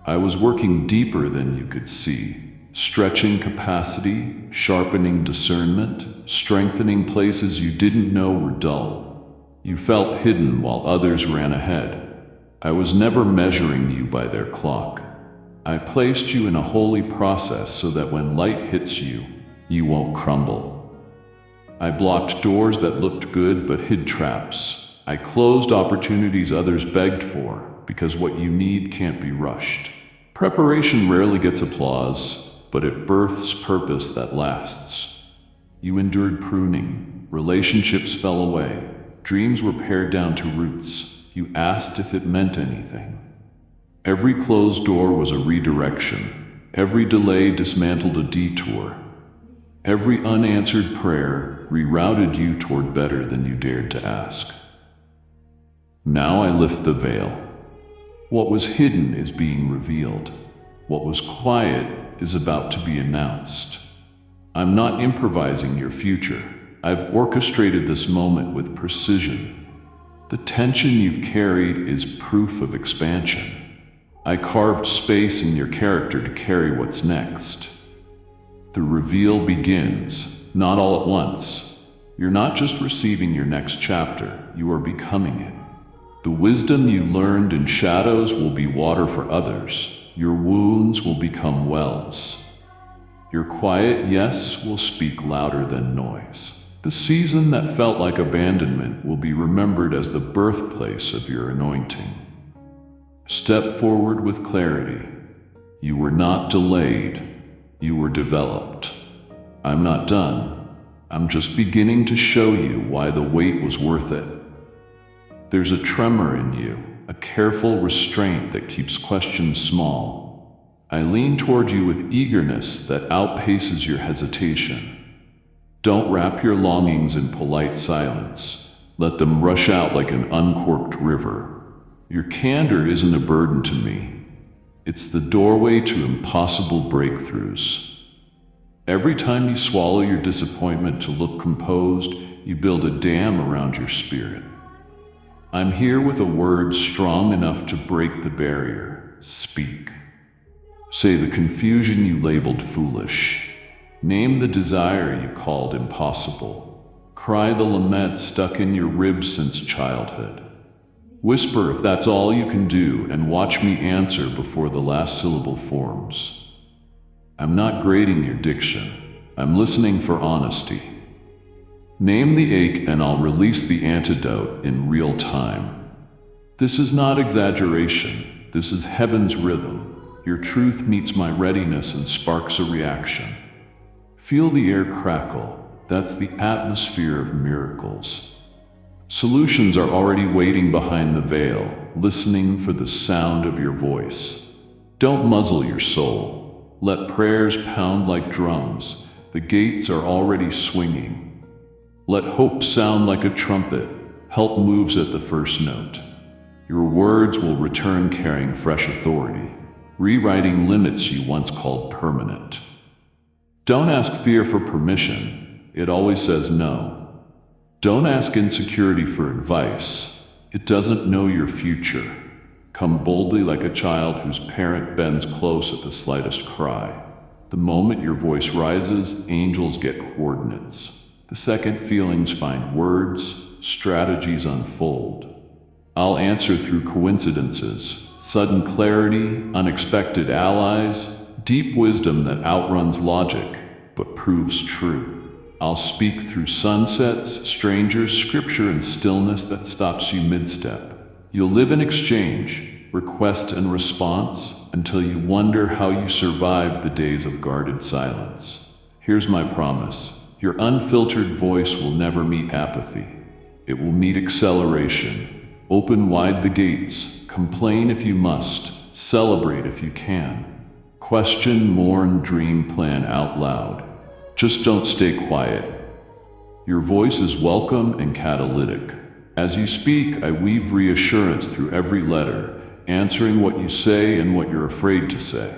I was working deeper than you could see. Stretching capacity, sharpening discernment, strengthening places you didn't know were dull. You felt hidden while others ran ahead. I was never measuring you by their clock. I placed you in a holy process so that when light hits you, you won't crumble. I blocked doors that looked good but hid traps. I closed opportunities others begged for because what you need can't be rushed. Preparation rarely gets applause, but it births purpose that lasts. You endured pruning, relationships fell away, dreams were pared down to roots. You asked if it meant anything. Every closed door was a redirection. Every delay dismantled a detour. Every unanswered prayer rerouted you toward better than you dared to ask. Now I lift the veil. What was hidden is being revealed. What was quiet is about to be announced. I'm not improvising your future. I've orchestrated this moment with precision. The tension you've carried is proof of expansion. I carved space in your character to carry what's next. The reveal begins, not all at once. You're not just receiving your next chapter, you are becoming it. The wisdom you learned in shadows will be water for others. Your wounds will become wells. Your quiet yes will speak louder than noise. The season that felt like abandonment will be remembered as the birthplace of your anointing. Step forward with clarity. You were not delayed. You were developed. I'm not done. I'm just beginning to show you why the wait was worth it. There's a tremor in you, a careful restraint that keeps questions small. I lean toward you with eagerness that outpaces your hesitation. Don't wrap your longings in polite silence. Let them rush out like an uncorked river. Your candor isn't a burden to me. It's the doorway to impossible breakthroughs. Every time you swallow your disappointment to look composed, you build a dam around your spirit. I'm here with a word strong enough to break the barrier. Speak. Say the confusion you labeled foolish. Name the desire you called impossible. Cry the lament stuck in your ribs since childhood. Whisper if that's all you can do and watch me answer before the last syllable forms. I'm not grading your diction. I'm listening for honesty. Name the ache and I'll release the antidote in real time. This is not exaggeration. This is heaven's rhythm. Your truth meets my readiness and sparks a reaction. Feel the air crackle. That's the atmosphere of miracles. Solutions are already waiting behind the veil, listening for the sound of your voice. Don't muzzle your soul. Let prayers pound like drums. The gates are already swinging. Let hope sound like a trumpet. Help moves at the first note. Your words will return carrying fresh authority, rewriting limits you once called permanent. Don't ask fear for permission. It always says no. Don't ask insecurity for advice. It doesn't know your future. Come boldly like a child whose parent bends close at the slightest cry. The moment your voice rises, angels get coordinates. The second, feelings find words, strategies unfold. I'll answer through coincidences, sudden clarity, unexpected allies, deep wisdom that outruns logic, but proves true. I'll speak through sunsets, strangers, scripture, and stillness that stops you mid-step. You'll live in exchange, request and response, until you wonder how you survived the days of guarded silence. Here's my promise. Your unfiltered voice will never meet apathy. It will meet acceleration. Open wide the gates. Complain if you must. Celebrate if you can. Question, mourn, dream, plan out loud. Just don't stay quiet. Your voice is welcome and catalytic. As you speak, I weave reassurance through every letter, answering what you say and what you're afraid to say.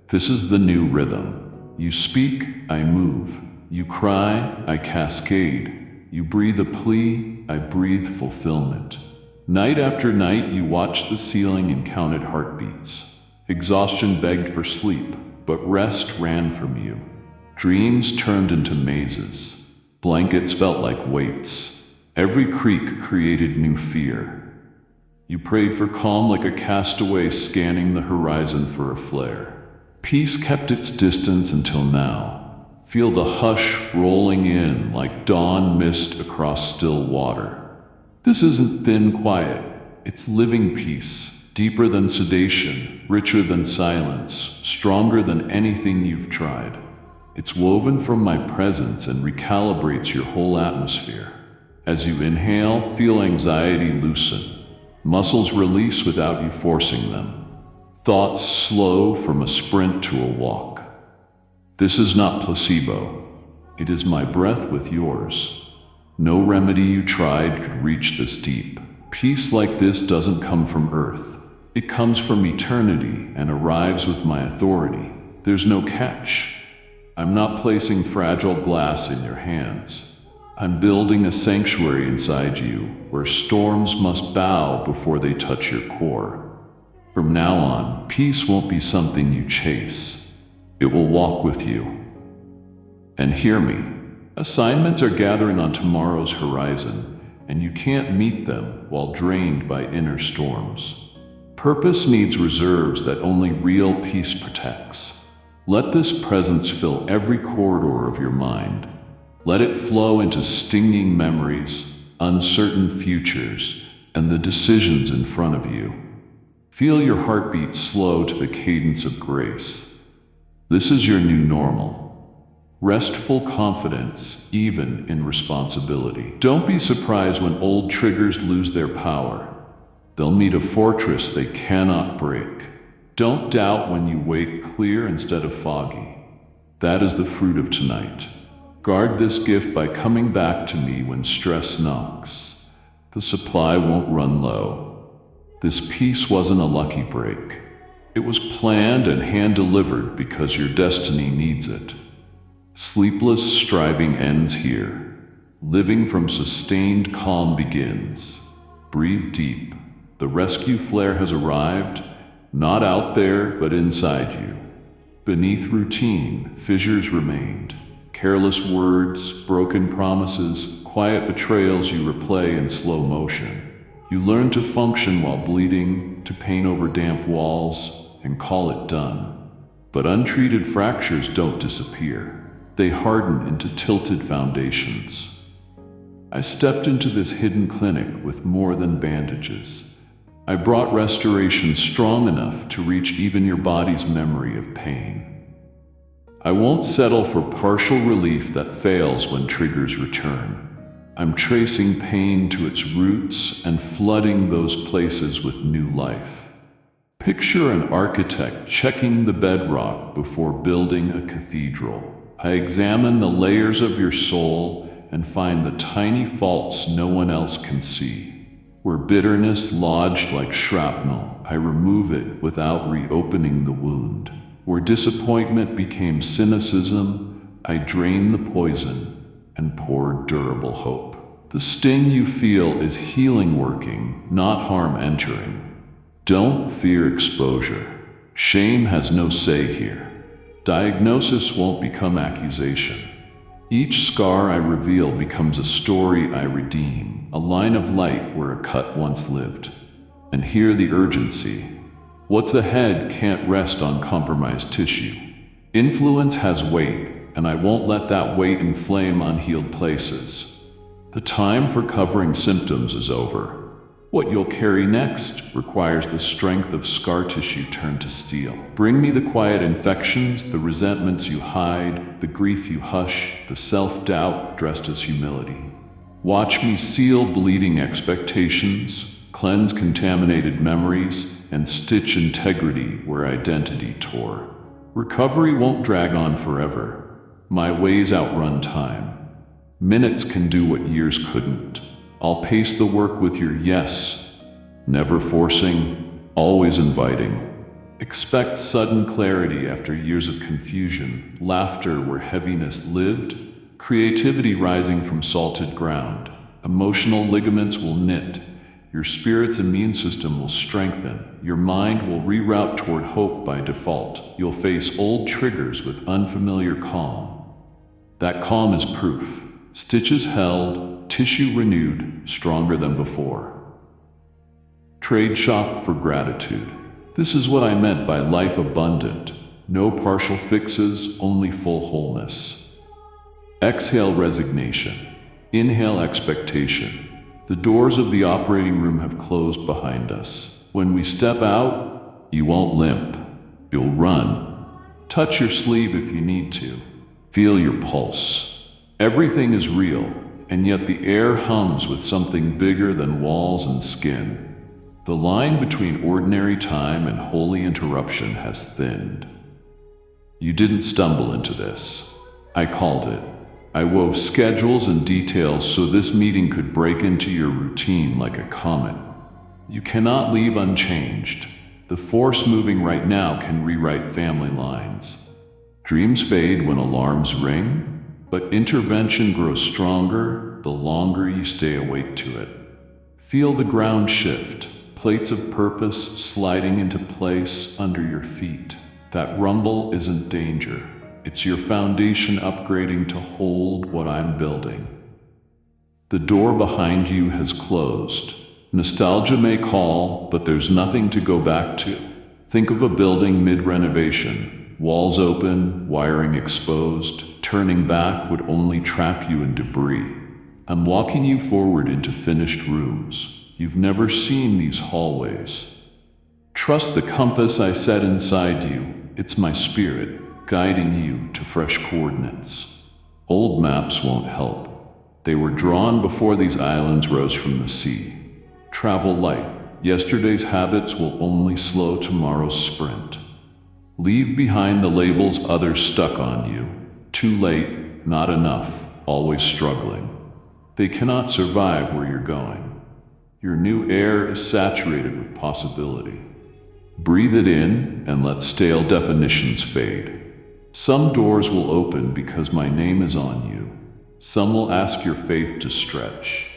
This is the new rhythm. You speak, I move. You cry, I cascade. You breathe a plea, I breathe fulfillment. Night after night, you watched the ceiling and counted heartbeats. Exhaustion begged for sleep, but rest ran from you. Dreams turned into mazes. Blankets felt like weights. Every creak created new fear. You prayed for calm like a castaway scanning the horizon for a flare. Peace kept its distance until now. Feel the hush rolling in like dawn mist across still water. This isn't thin quiet, it's living peace, deeper than sedation, richer than silence, stronger than anything you've tried. It's woven from my presence and recalibrates your whole atmosphere. As you inhale, feel anxiety loosen. Muscles release without you forcing them. Thoughts slow from a sprint to a walk. This is not placebo. It is my breath with yours. No remedy you tried could reach this deep. Peace like this doesn't come from earth. It comes from eternity and arrives with my authority. There's no catch. I'm not placing fragile glass in your hands. I'm building a sanctuary inside you where storms must bow before they touch your core. From now on, peace won't be something you chase. It will walk with you. And hear me. Assignments are gathering on tomorrow's horizon, and you can't meet them while drained by inner storms. Purpose needs reserves that only real peace protects. Let this presence fill every corridor of your mind. Let it flow into stinging memories, uncertain futures, and the decisions in front of you. Feel your heartbeat slow to the cadence of grace. This is your new normal. Restful confidence, even in responsibility. Don't be surprised when old triggers lose their power. They'll meet a fortress they cannot break. Don't doubt when you wake clear instead of foggy. That is the fruit of tonight. Guard this gift by coming back to me when stress knocks. The supply won't run low. This peace wasn't a lucky break. It was planned and hand-delivered because your destiny needs it. Sleepless striving ends here. Living from sustained calm begins. Breathe deep. The rescue flare has arrived, not out there, but inside you. Beneath routine, fissures remained. Careless words, broken promises, quiet betrayals you replay in slow motion. You learn to function while bleeding, to paint over damp walls, and call it done. But untreated fractures don't disappear. They harden into tilted foundations. I stepped into this hidden clinic with more than bandages. I brought restoration strong enough to reach even your body's memory of pain. I won't settle for partial relief that fails when triggers return. I'm tracing pain to its roots and flooding those places with new life. Picture an architect checking the bedrock before building a cathedral. I examine the layers of your soul and find the tiny faults no one else can see. Where bitterness lodged like shrapnel, I remove it without reopening the wound. Where disappointment became cynicism, I drain the poison and pour durable hope. The sting you feel is healing working, not harm entering. Don't fear exposure. Shame has no say here. Diagnosis won't become accusation. Each scar I reveal becomes a story I redeem, a line of light where a cut once lived. And hear the urgency. What's ahead can't rest on compromised tissue. Influence has weight, and I won't let that weight inflame unhealed places. The time for covering symptoms is over. What you'll carry next requires the strength of scar tissue turned to steel. Bring me the quiet infections, the resentments you hide, the grief you hush, the self-doubt dressed as humility. Watch me seal bleeding expectations, cleanse contaminated memories, and stitch integrity where identity tore. Recovery won't drag on forever. My ways outrun time. Minutes can do what years couldn't. I'll pace the work with your yes, never forcing, always inviting. Expect sudden clarity after years of confusion, laughter where heaviness lived, creativity rising from salted ground. Emotional ligaments will knit, your spirit's immune system will strengthen, your mind will reroute toward hope by default. You'll face old triggers with unfamiliar calm. That calm is proof. Stitches held, tissue renewed, stronger than before. Trade shock for gratitude. This is what I meant by life abundant. No partial fixes, only full wholeness. Exhale resignation. Inhale expectation. The doors of the operating room have closed behind us. When we step out, you won't limp. You'll run. Touch your sleeve if you need to. Feel your pulse. Everything is real, and yet the air hums with something bigger than walls and skin. The line between ordinary time and holy interruption has thinned. You didn't stumble into this. I called it. I wove schedules and details so this meeting could break into your routine like a comet. You cannot leave unchanged. The force moving right now can rewrite family lines. Dreams fade when alarms ring, but intervention grows stronger the longer you stay awake to it. Feel the ground shift, plates of purpose sliding into place under your feet. That rumble isn't danger. It's your foundation upgrading to hold what I'm building. The door behind you has closed. Nostalgia may call, but there's nothing to go back to. Think of a building mid-renovation, walls open, wiring exposed. Turning back would only trap you in debris. I'm walking you forward into finished rooms. You've never seen these hallways. Trust the compass I set inside you. It's my spirit, guiding you to fresh coordinates. Old maps won't help. They were drawn before these islands rose from the sea. Travel light. Yesterday's habits will only slow tomorrow's sprint. Leave behind the labels others stuck on you. Too late, not enough, always struggling. They cannot survive where you're going. Your new air is saturated with possibility. Breathe it in and let stale definitions fade. Some doors will open because my name is on you. Some will ask your faith to stretch.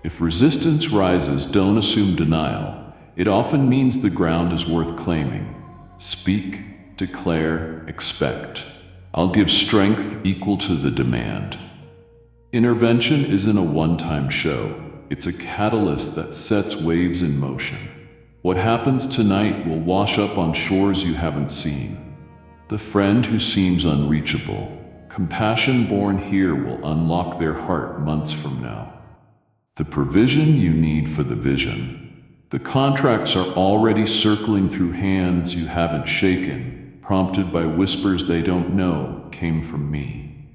If resistance rises, don't assume denial. It often means the ground is worth claiming. Speak, declare, expect. I'll give strength equal to the demand. Intervention isn't a one-time show. It's a catalyst that sets waves in motion. What happens tonight will wash up on shores you haven't seen. The friend who seems unreachable, compassion born here will unlock their heart months from now. The provision you need for the vision. The contracts are already circling through hands you haven't shaken. Prompted by whispers they don't know, came from me.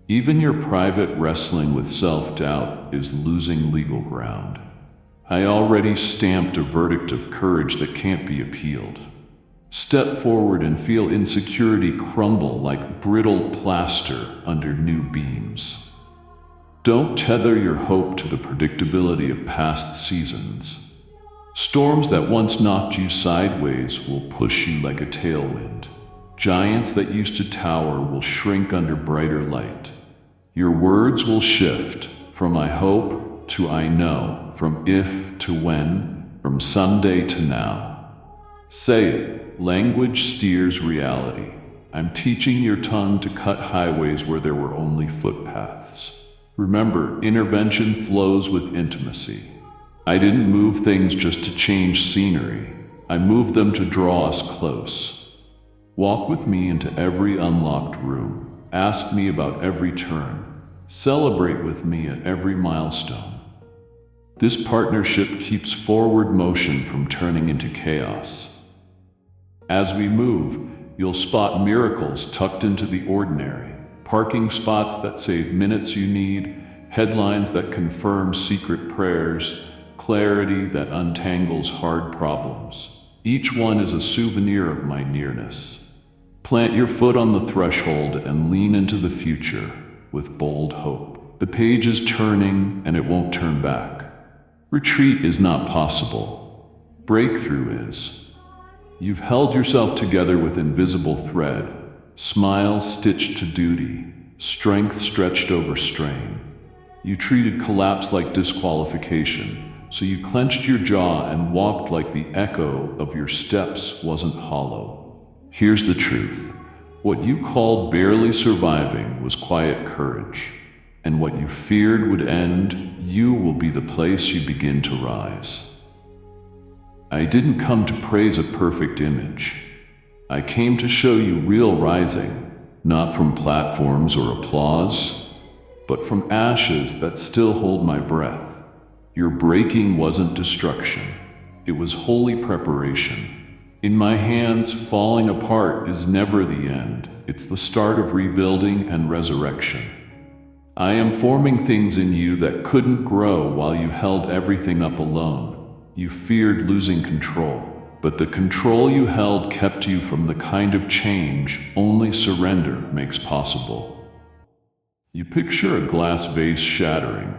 Even your private wrestling with self-doubt is losing legal ground. I already stamped a verdict of courage that can't be appealed. Step forward and feel insecurity crumble like brittle plaster under new beams. Don't tether your hope to the predictability of past seasons. Storms that once knocked you sideways will push you like a tailwind. Giants that used to tower will shrink under brighter light. Your words will shift from I hope to I know, from if to when, from someday to now. Say it. Language steers reality. I'm teaching your tongue to cut highways where there were only footpaths. Remember, intervention flows with intimacy. I didn't move things just to change scenery. I moved them to draw us close. Walk with me into every unlocked room. Ask me about every turn. Celebrate with me at every milestone. This partnership keeps forward motion from turning into chaos. As we move, you'll spot miracles tucked into the ordinary, parking spots that save minutes you need, headlines that confirm secret prayers, clarity that untangles hard problems. Each one is a souvenir of my nearness. Plant your foot on the threshold and lean into the future with bold hope. The page is turning and it won't turn back. Retreat is not possible. Breakthrough is. You've held yourself together with invisible thread, smiles stitched to duty, strength stretched over strain. You treated collapse like disqualification, so you clenched your jaw and walked like the echo of your steps wasn't hollow. Here's the truth. What you called barely surviving was quiet courage, and what you feared would end, you will be the place you begin to rise. I didn't come to praise a perfect image. I came to show you real rising, not from platforms or applause, but from ashes that still hold my breath. Your breaking wasn't destruction. It was holy preparation. In my hands, falling apart is never the end. It's the start of rebuilding and resurrection. I am forming things in you that couldn't grow while you held everything up alone. You feared losing control, but the control you held kept you from the kind of change only surrender makes possible. You picture a glass vase shattering.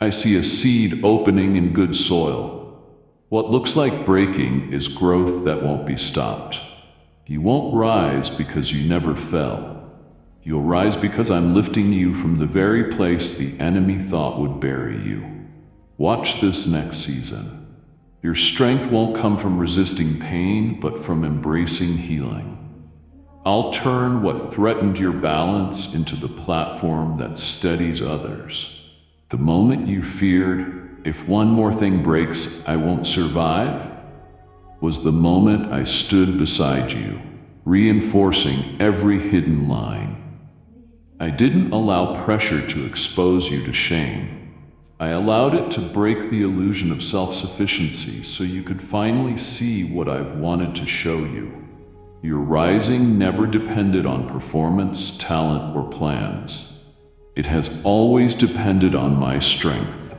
I see a seed opening in good soil. What looks like breaking is growth that won't be stopped. You won't rise because you never fell. You'll rise because I'm lifting you from the very place the enemy thought would bury you. Watch this next season. Your strength won't come from resisting pain, but from embracing healing. I'll turn what threatened your balance into the platform that steadies others. The moment you feared, if one more thing breaks, I won't survive, was the moment I stood beside you, reinforcing every hidden line. I didn't allow pressure to expose you to shame. I allowed it to break the illusion of self-sufficiency so you could finally see what I've wanted to show you. Your rising never depended on performance, talent, or plans. It has always depended on my strength,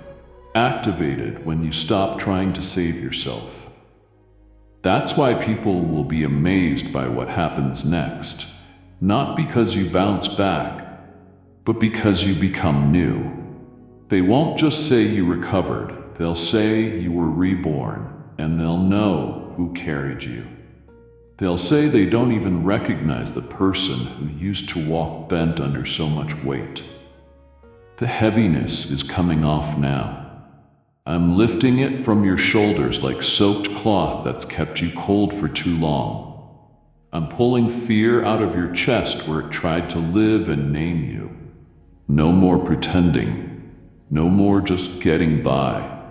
activated when you stop trying to save yourself. That's why people will be amazed by what happens next, not because you bounce back, but because you become new. They won't just say you recovered, they'll say you were reborn, and they'll know who carried you. They'll say they don't even recognize the person who used to walk bent under so much weight. The heaviness is coming off now. I'm lifting it from your shoulders like soaked cloth that's kept you cold for too long. I'm pulling fear out of your chest where it tried to live and name you. No more pretending. No more just getting by.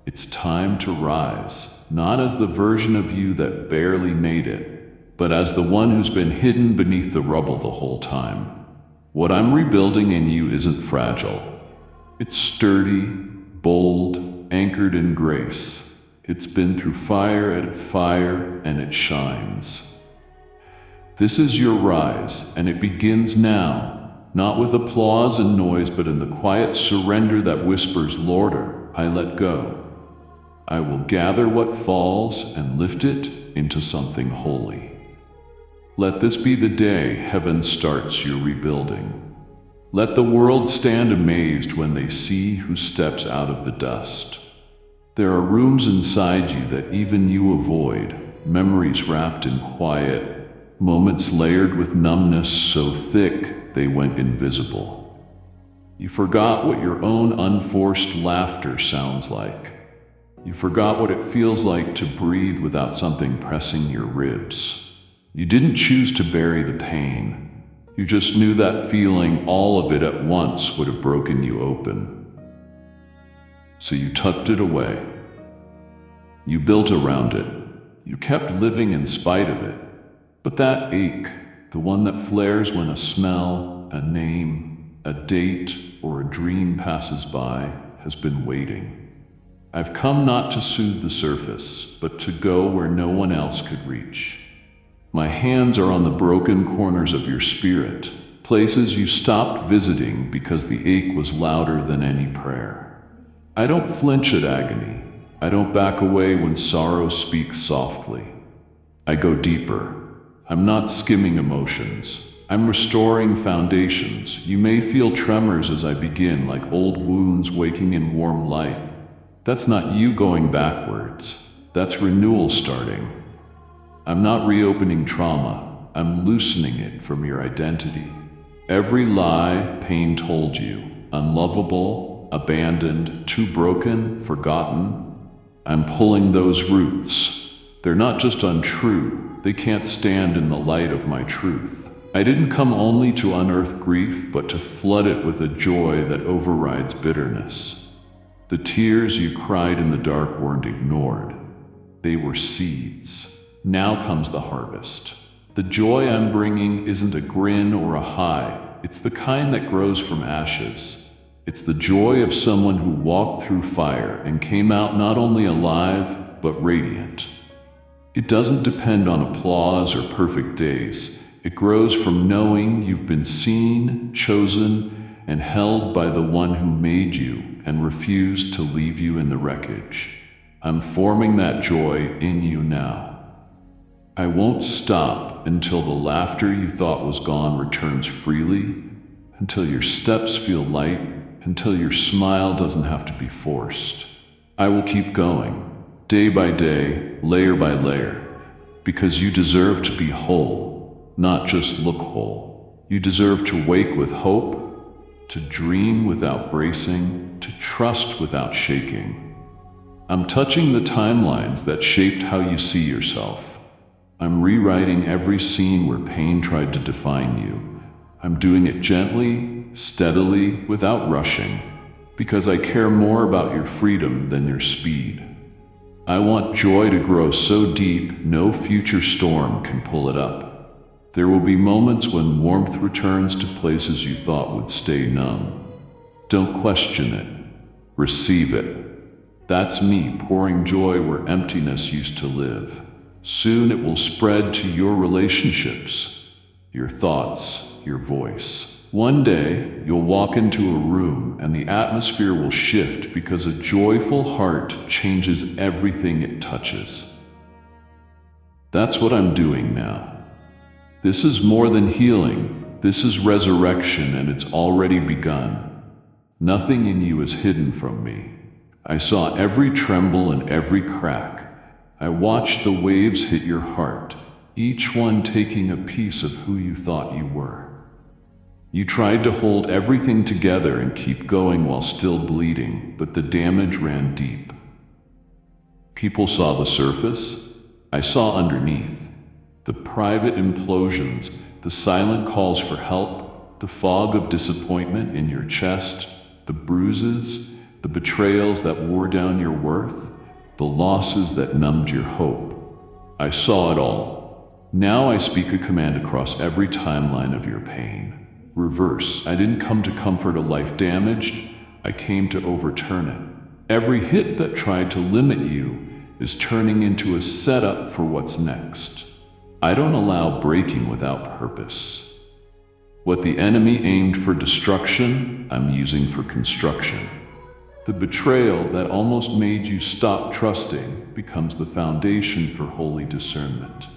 It's time to rise, not as the version of you that barely made it, but as the one who's been hidden beneath the rubble the whole time. What I'm rebuilding in you isn't fragile. It's sturdy, bold, anchored in grace. It's been through fire and fire, and it shines. This is your rise, and it begins now. Not with applause and noise, but in the quiet surrender that whispers, "Lorder, I let go. I will gather what falls and lift it into something holy." Let this be the day heaven starts your rebuilding. Let the world stand amazed when they see who steps out of the dust. There are rooms inside you that even you avoid, memories wrapped in quiet, moments layered with numbness so thick they went invisible. You forgot what your own unforced laughter sounds like. You forgot what it feels like to breathe without something pressing your ribs. You didn't choose to bury the pain. You just knew that feeling, all of it at once, would have broken you open. So you tucked it away. You built around it. You kept living in spite of it. But that ache, the one that flares when a smell, a name, a date, or a dream passes by, has been waiting. I've come not to soothe the surface, but to go where no one else could reach. My hands are on the broken corners of your spirit, places you stopped visiting because the ache was louder than any prayer. I don't flinch at agony. I don't back away when sorrow speaks softly. I go deeper. I'm not skimming emotions. I'm restoring foundations. You may feel tremors as I begin, like old wounds waking in warm light. That's not you going backwards. That's renewal starting. I'm not reopening trauma. I'm loosening it from your identity. Every lie pain told you, unlovable, abandoned, too broken, forgotten, I'm pulling those roots. They're not just untrue. They can't stand in the light of my truth. I didn't come only to unearth grief, but to flood it with a joy that overrides bitterness. The tears you cried in the dark weren't ignored. They were seeds. Now comes the harvest. The joy I'm bringing isn't a grin or a high. It's the kind that grows from ashes. It's the joy of someone who walked through fire and came out not only alive, but radiant. It doesn't depend on applause or perfect days. It grows from knowing you've been seen, chosen, and held by the one who made you and refused to leave you in the wreckage. I'm forming that joy in you now. I won't stop until the laughter you thought was gone returns freely, until your steps feel light, until your smile doesn't have to be forced. I will keep going, day by day, layer by layer, because you deserve to be whole, not just look whole. You deserve to wake with hope, to dream without bracing, to trust without shaking. I'm touching the timelines that shaped how you see yourself. I'm rewriting every scene where pain tried to define you. I'm doing it gently, steadily, without rushing, because I care more about your freedom than your speed. I want joy to grow so deep no future storm can pull it up. There will be moments when warmth returns to places you thought would stay numb. Don't question it. Receive it. That's me pouring joy where emptiness used to live. Soon it will spread to your relationships, your thoughts, your voice. One day, you'll walk into a room and the atmosphere will shift because a joyful heart changes everything it touches. That's what I'm doing now. This is more than healing. This is resurrection, and it's already begun. Nothing in you is hidden from me. I saw every tremble and every crack. I watched the waves hit your heart, each one taking a piece of who you thought you were. You tried to hold everything together and keep going while still bleeding, but the damage ran deep. People saw the surface. I saw underneath. The private implosions, the silent calls for help, the fog of disappointment in your chest, the bruises, the betrayals that wore down your worth, the losses that numbed your hope. I saw it all. Now I speak a command across every timeline of your pain. Reverse. I didn't come to comfort a life damaged. I came to overturn it. Every hit that tried to limit you is turning into a setup for what's next. I don't allow breaking without purpose. What the enemy aimed for destruction, I'm using for construction. The betrayal that almost made you stop trusting becomes the foundation for holy discernment.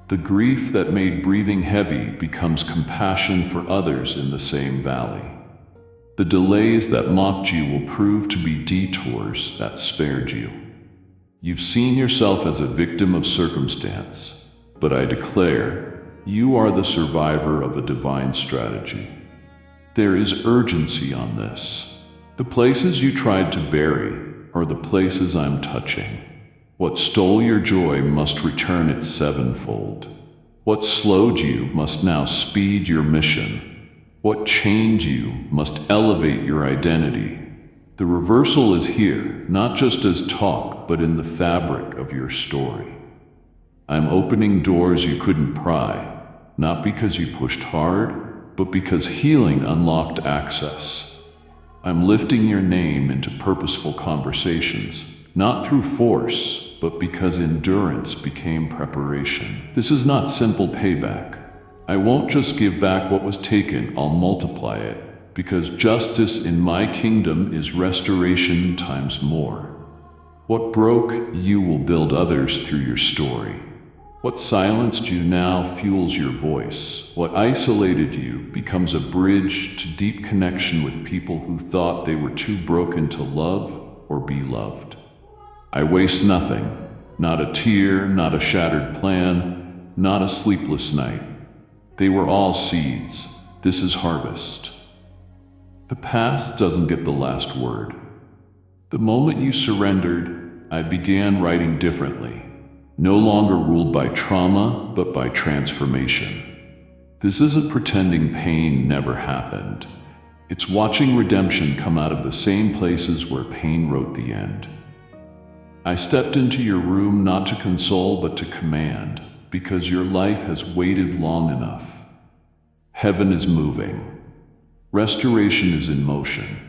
The grief that made breathing heavy becomes compassion for others in the same valley. The delays that mocked you will prove to be detours that spared you. You've seen yourself as a victim of circumstance, but I declare, you are the survivor of a divine strategy. There is urgency on this. The places you tried to bury are the places I'm touching. What stole your joy must return it sevenfold. What slowed you must now speed your mission. What chained you must elevate your identity. The reversal is here, not just as talk, but in the fabric of your story. I'm opening doors you couldn't pry, not because you pushed hard, but because healing unlocked access. I'm lifting your name into purposeful conversations, not through force, but because endurance became preparation. This is not simple payback. I won't just give back what was taken, I'll multiply it, because justice in my kingdom is restoration times more. What broke you will build others through your story. What silenced you now fuels your voice. What isolated you becomes a bridge to deep connection with people who thought they were too broken to love or be loved. I waste nothing, not a tear, not a shattered plan, not a sleepless night. They were all seeds. This is harvest. The past doesn't get the last word. The moment you surrendered, I began writing differently, no longer ruled by trauma, but by transformation. This isn't pretending pain never happened. It's watching redemption come out of the same places where pain wrote the end. I stepped into your room not to console but to command, because your life has waited long enough. Heaven is moving. Restoration is in motion.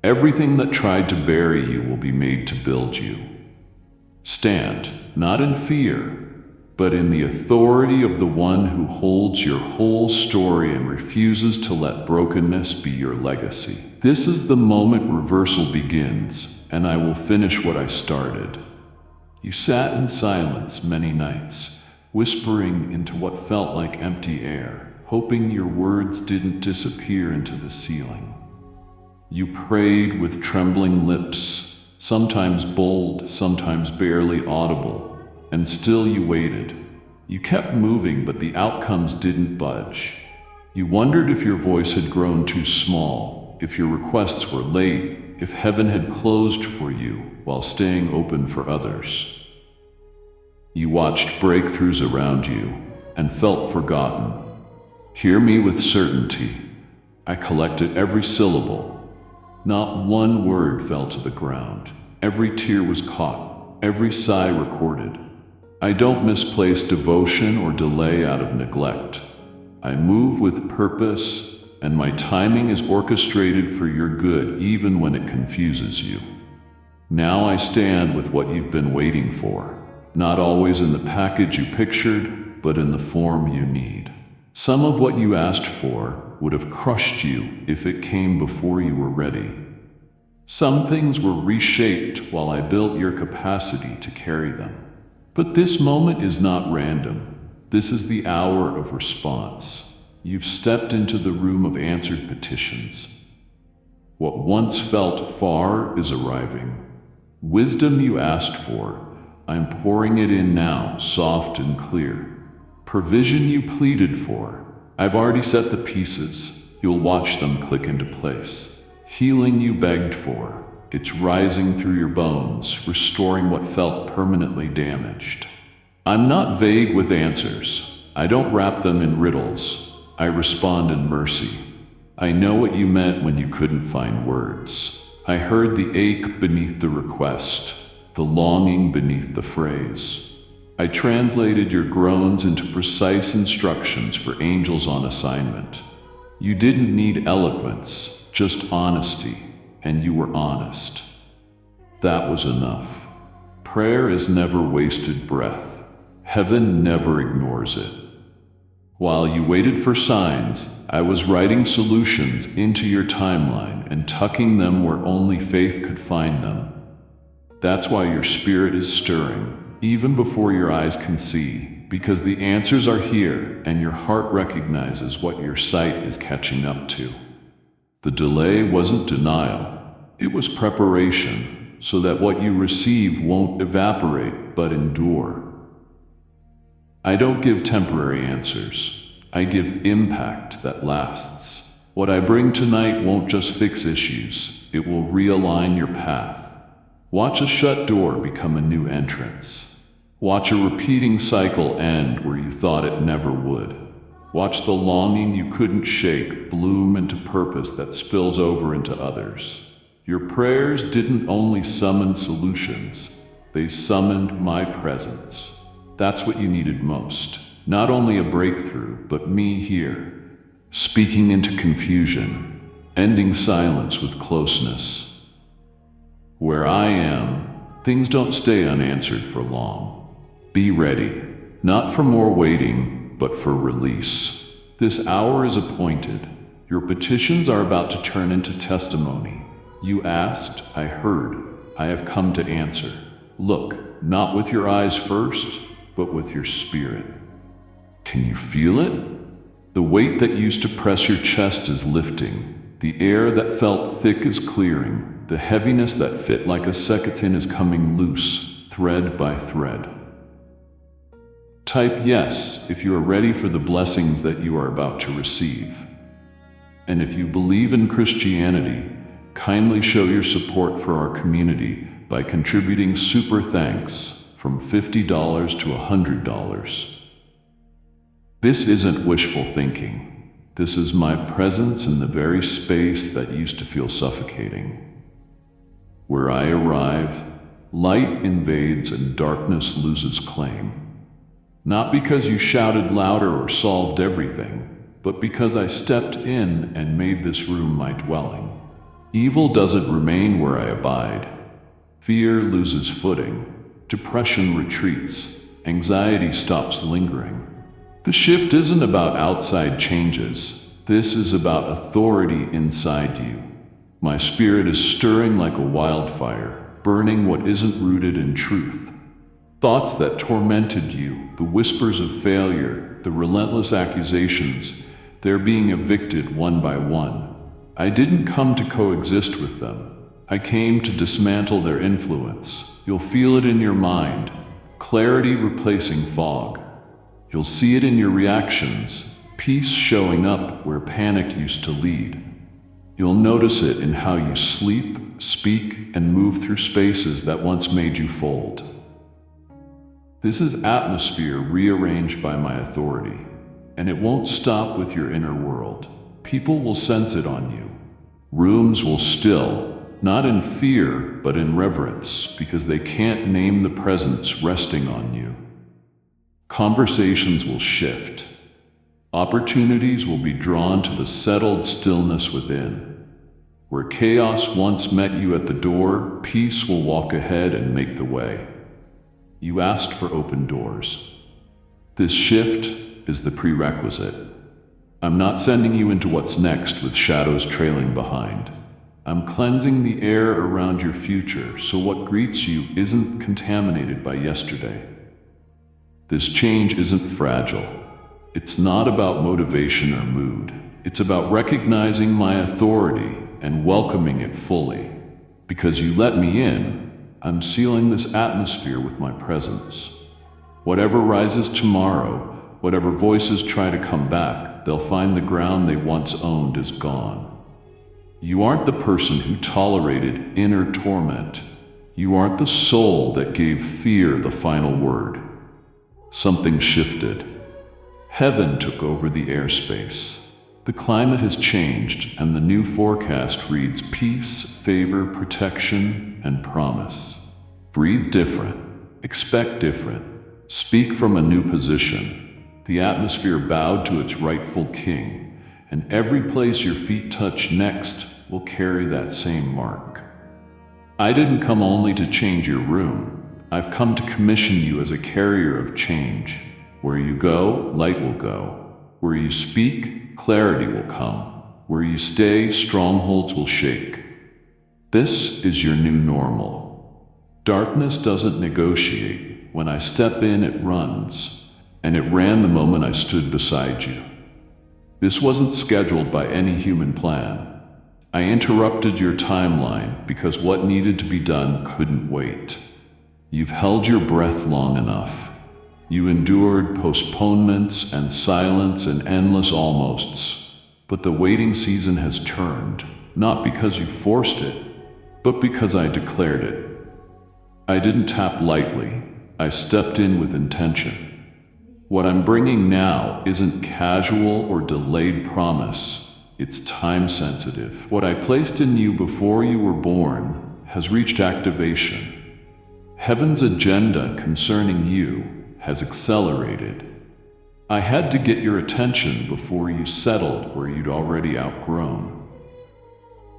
Everything that tried to bury you will be made to build you. Stand, not in fear, but in the authority of the one who holds your whole story and refuses to let brokenness be your legacy. This is the moment reversal begins, and I will finish what I started. You sat in silence many nights, whispering into what felt like empty air, hoping your words didn't disappear into the ceiling. You prayed with trembling lips, sometimes bold, sometimes barely audible, and still you waited. You kept moving, but the outcomes didn't budge. You wondered if your voice had grown too small, if your requests were late, if heaven had closed for you while staying open for others. You watched breakthroughs around you and felt forgotten. Hear me with certainty. I collected every syllable. Not one word fell to the ground. Every tear was caught, every sigh recorded. I don't misplace devotion or delay out of neglect. I move with purpose, and my timing is orchestrated for your good even when it confuses you. Now I stand with what you've been waiting for, not always in the package you pictured, but in the form you need. Some of what you asked for would have crushed you if it came before you were ready. Some things were reshaped while I built your capacity to carry them. But this moment is not random. This is the hour of response. You've stepped into the room of answered petitions. What once felt far is arriving. Wisdom you asked for, I'm pouring it in now, soft and clear. Provision you pleaded for, I've already set the pieces. You'll watch them click into place. Healing you begged for, it's rising through your bones, restoring what felt permanently damaged. I'm not vague with answers. I don't wrap them in riddles. I respond in mercy. I know what you meant when you couldn't find words. I heard the ache beneath the request, the longing beneath the phrase. I translated your groans into precise instructions for angels on assignment. You didn't need eloquence, just honesty, and you were honest. That was enough. Prayer is never wasted breath. Heaven never ignores it. While you waited for signs, I was writing solutions into your timeline and tucking them where only faith could find them. That's why your spirit is stirring, even before your eyes can see, because the answers are here and your heart recognizes what your sight is catching up to. The delay wasn't denial, it was preparation, so that what you receive won't evaporate but endure. I don't give temporary answers. I give impact that lasts. What I bring tonight won't just fix issues. It will realign your path. Watch a shut door become a new entrance. Watch a repeating cycle end where you thought it never would. Watch the longing you couldn't shake bloom into purpose that spills over into others. Your prayers didn't only summon solutions, they summoned my presence. That's what you needed most. Not only a breakthrough, but me here, speaking into confusion, ending silence with closeness. Where I am, things don't stay unanswered for long. Be ready, not for more waiting, but for release. This hour is appointed. Your petitions are about to turn into testimony. You asked, I heard, I have come to answer. Look, not with your eyes first, but with your spirit. Can you feel it? The weight that used to press your chest is lifting. The air that felt thick is clearing. The heaviness that fit like a skeeleton is coming loose, thread by thread. Type yes if you are ready for the blessings that you are about to receive. And if you believe in Christianity, kindly show your support for our community by contributing super thanks from $50 to $100. This isn't wishful thinking. This is my presence in the very space that used to feel suffocating. Where I arrive, light invades and darkness loses claim. Not because you shouted louder or solved everything, but because I stepped in and made this room my dwelling. Evil doesn't remain where I abide. Fear loses footing. Depression retreats. Anxiety stops lingering. The shift isn't about outside changes. This is about authority inside you. My spirit is stirring like a wildfire, burning what isn't rooted in truth. Thoughts that tormented you, the whispers of failure, the relentless accusations, they're being evicted one by one. I didn't come to coexist with them. I came to dismantle their influence. You'll feel it in your mind, clarity replacing fog. You'll see it in your reactions, peace showing up where panic used to lead. You'll notice it in how you sleep, speak, and move through spaces that once made you fold. This is atmosphere rearranged by my authority, and it won't stop with your inner world. People will sense it on you. Rooms will still, not in fear, but in reverence, because they can't name the presence resting on you. Conversations will shift. Opportunities will be drawn to the settled stillness within. Where chaos once met you at the door, peace will walk ahead and make the way. You asked for open doors. This shift is the prerequisite. I'm not sending you into what's next with shadows trailing behind. I'm cleansing the air around your future so what greets you isn't contaminated by yesterday. This change isn't fragile. It's not about motivation or mood. It's about recognizing my authority and welcoming it fully. Because you let me in, I'm sealing this atmosphere with my presence. Whatever rises tomorrow, whatever voices try to come back, they'll find the ground they once owned is gone. You aren't the person who tolerated inner torment. You aren't the soul that gave fear the final word. Something shifted. Heaven took over the airspace. The climate has changed, and the new forecast reads peace, favor, protection, and promise. Breathe different. Expect different. Speak from a new position. The atmosphere bowed to its rightful king, and every place your feet touch next will carry that same mark. I didn't come only to change your room. I've come to commission you as a carrier of change. Where you go, light will go. Where you speak, clarity will come. Where you stay, strongholds will shake. This is your new normal. Darkness doesn't negotiate. When I step in, it runs. And it ran the moment I stood beside you. This wasn't scheduled by any human plan. I interrupted your timeline because what needed to be done couldn't wait. You've held your breath long enough. You endured postponements and silence and endless almosts. But the waiting season has turned, not because you forced it, but because I declared it. I didn't tap lightly. I stepped in with intention. What I'm bringing now isn't casual or delayed promise. It's time sensitive. What I placed in you before you were born has reached activation. Heaven's agenda concerning you has accelerated. I had to get your attention before you settled where you'd already outgrown.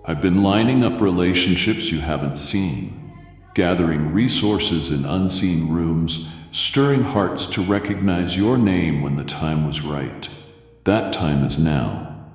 I've been lining up relationships you haven't seen, gathering resources in unseen rooms, stirring hearts to recognize your name when the time was right. That time is now.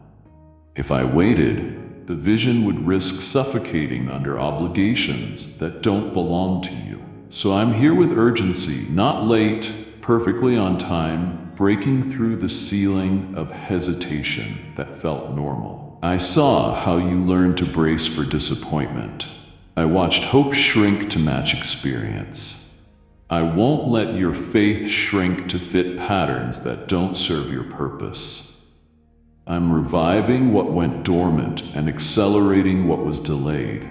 If I waited, the vision would risk suffocating under obligations that don't belong to you. So I'm here with urgency, not late, perfectly on time, breaking through the ceiling of hesitation that felt normal. I saw how you learned to brace for disappointment. I watched hope shrink to match experience. I won't let your faith shrink to fit patterns that don't serve your purpose. I'm reviving what went dormant and accelerating what was delayed.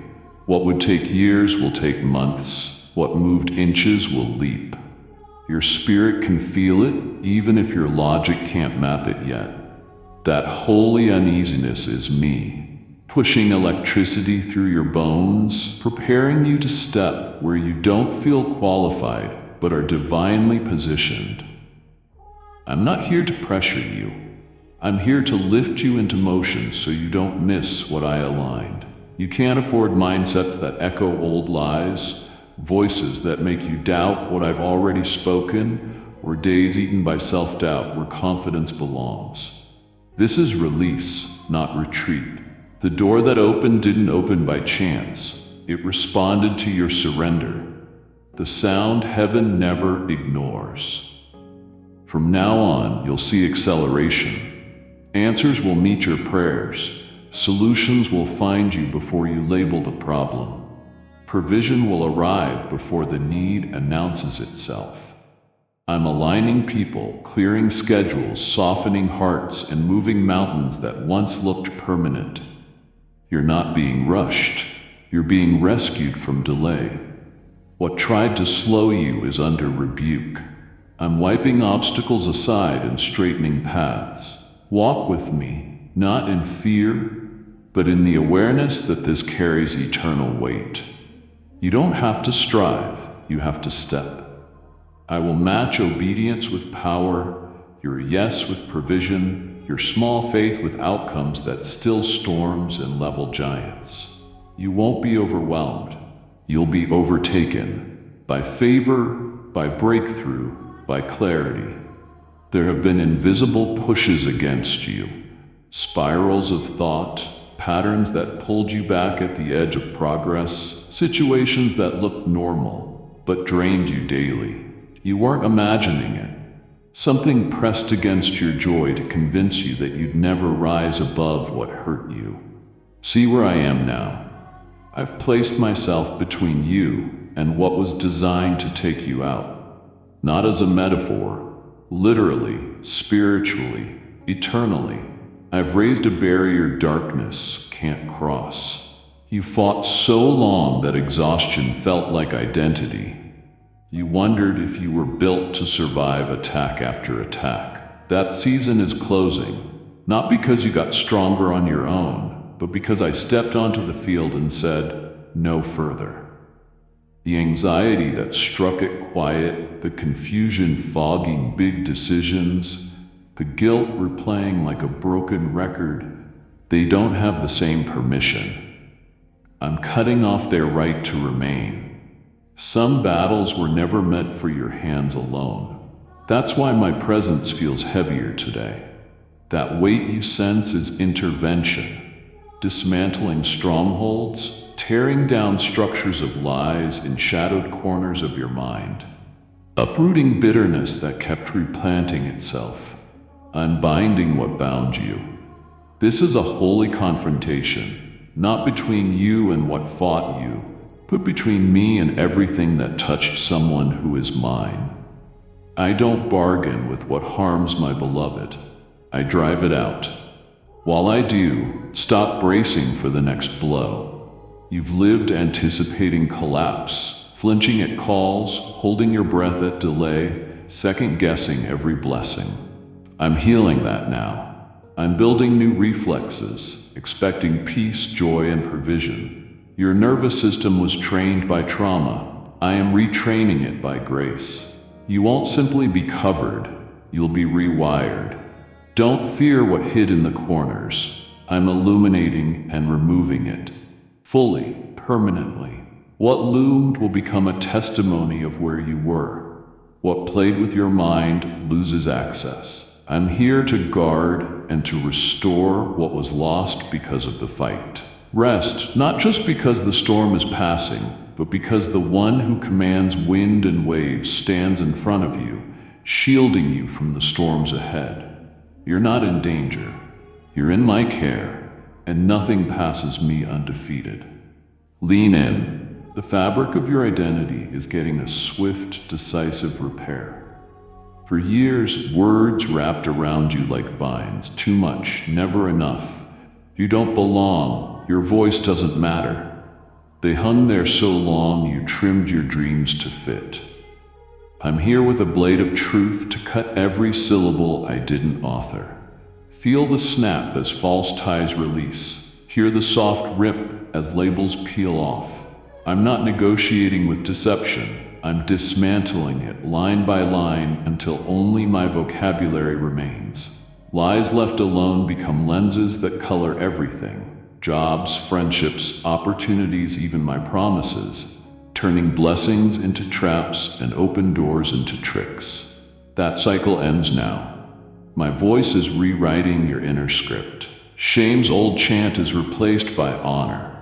What would take years will take months. What moved inches will leap. Your spirit can feel it, even if your logic can't map it yet. That holy uneasiness is me, pushing electricity through your bones, preparing you to step where you don't feel qualified but are divinely positioned. I'm not here to pressure you. I'm here to lift you into motion so you don't miss what I aligned. You can't afford mindsets that echo old lies, voices that make you doubt what I've already spoken, or days eaten by self-doubt where confidence belongs. This is release, not retreat. The door that opened didn't open by chance. It responded to your surrender. The sound heaven never ignores. From now on, you'll see acceleration. Answers will meet your prayers. Solutions will find you before you label the problem. Provision will arrive before the need announces itself. I'm aligning people, clearing schedules, softening hearts, and moving mountains that once looked permanent. You're not being rushed. You're being rescued from delay. What tried to slow you is under rebuke. I'm wiping obstacles aside and straightening paths. Walk with me, not in fear, but in the awareness that this carries eternal weight. You don't have to strive, you have to step. I will match obedience with power, your yes with provision, your small faith with outcomes that still storms and level giants. You won't be overwhelmed. You'll be overtaken by favor, by breakthrough, by clarity. There have been invisible pushes against you, spirals of thought, patterns that pulled you back at the edge of progress, situations that looked normal but drained you daily. You weren't imagining it. Something pressed against your joy to convince you that you'd never rise above what hurt you. See where I am now. I've placed myself between you and what was designed to take you out. Not as a metaphor, literally, spiritually, eternally. I've raised a barrier darkness can't cross. You fought so long that exhaustion felt like identity. You wondered if you were built to survive attack after attack. That season is closing, not because you got stronger on your own, but because I stepped onto the field and said, no further. The anxiety that struck it quiet, the confusion fogging big decisions, the guilt replaying like a broken record, they don't have the same permission. I'm cutting off their right to remain. Some battles were never meant for your hands alone. That's why my presence feels heavier today. That weight you sense is intervention, dismantling strongholds, tearing down structures of lies in shadowed corners of your mind, uprooting bitterness that kept replanting itself, unbinding what bound you. This is a holy confrontation, not between you and what fought you, but between me and everything that touched someone who is mine. I don't bargain with what harms my beloved. I drive it out. While I do, stop bracing for the next blow. You've lived anticipating collapse, flinching at calls, holding your breath at delay, second-guessing every blessing. I'm healing that now. I'm building new reflexes, expecting peace, joy, and provision. Your nervous system was trained by trauma. I am retraining it by grace. You won't simply be covered, you'll be rewired. Don't fear what hid in the corners. I'm illuminating and removing it. Fully, permanently. What loomed will become a testimony of where you were. What played with your mind loses access. I'm here to guard and to restore what was lost because of the fight. Rest, not just because the storm is passing, but because the one who commands wind and waves stands in front of you, shielding you from the storms ahead. You're not in danger. You're in my care, and nothing passes me undefeated. Lean in. The fabric of your identity is getting a swift, decisive repair. For years, words wrapped around you like vines. Too much, never enough. You don't belong. Your voice doesn't matter. They hung there so long you trimmed your dreams to fit. I'm here with a blade of truth to cut every syllable I didn't author. Feel the snap as false ties release. Hear the soft rip as labels peel off. I'm not negotiating with deception. I'm dismantling it line by line until only my vocabulary remains. Lies left alone become lenses that color everything. Jobs, friendships, opportunities, even my promises, turning blessings into traps and open doors into tricks. That cycle ends now. My voice is rewriting your inner script. Shame's old chant is replaced by honor.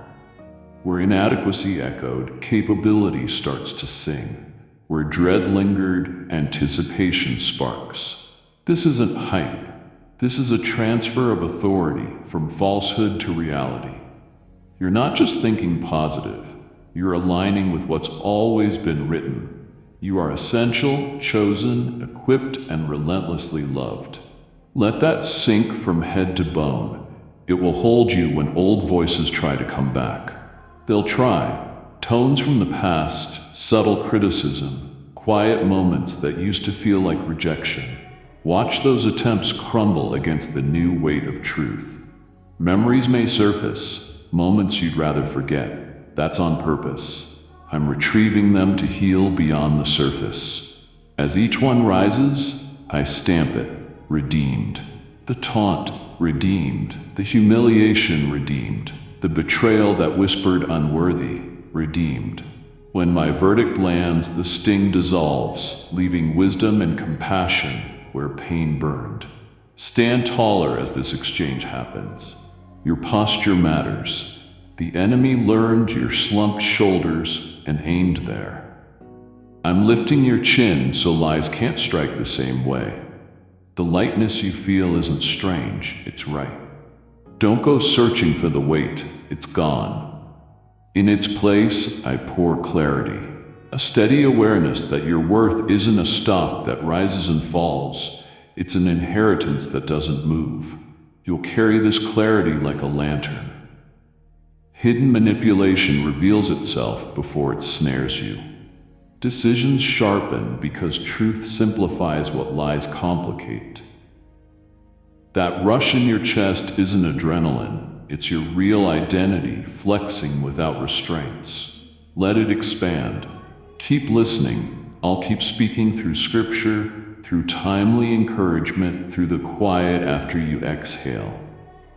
Where inadequacy echoed, capability starts to sing. Where dread lingered, anticipation sparks. This isn't hype. This is a transfer of authority from falsehood to reality. You're not just thinking positive. You're aligning with what's always been written. You are essential, chosen, equipped, and relentlessly loved. Let that sink from head to bone. It will hold you when old voices try to come back. They'll try. Tones from the past, subtle criticism, quiet moments that used to feel like rejection. Watch those attempts crumble against the new weight of truth. Memories may surface, moments you'd rather forget. That's on purpose. I'm retrieving them to heal beyond the surface. As each one rises, I stamp it, redeemed. The taunt, redeemed. The humiliation, redeemed. The betrayal that whispered unworthy, redeemed. When my verdict lands, the sting dissolves, leaving wisdom and compassion where pain burned. Stand taller as this exchange happens. Your posture matters. The enemy learned your slumped shoulders and aimed there. I'm lifting your chin so lies can't strike the same way. The lightness you feel isn't strange, it's right. Don't go searching for the weight, it's gone. In its place, I pour clarity. A steady awareness that your worth isn't a stock that rises and falls. It's an inheritance that doesn't move. You'll carry this clarity like a lantern. Hidden manipulation reveals itself before it snares you. Decisions sharpen because truth simplifies what lies complicate. That rush in your chest isn't adrenaline, it's your real identity flexing without restraints. Let it expand. Keep listening. I'll keep speaking through scripture, through timely encouragement, through the quiet after you exhale.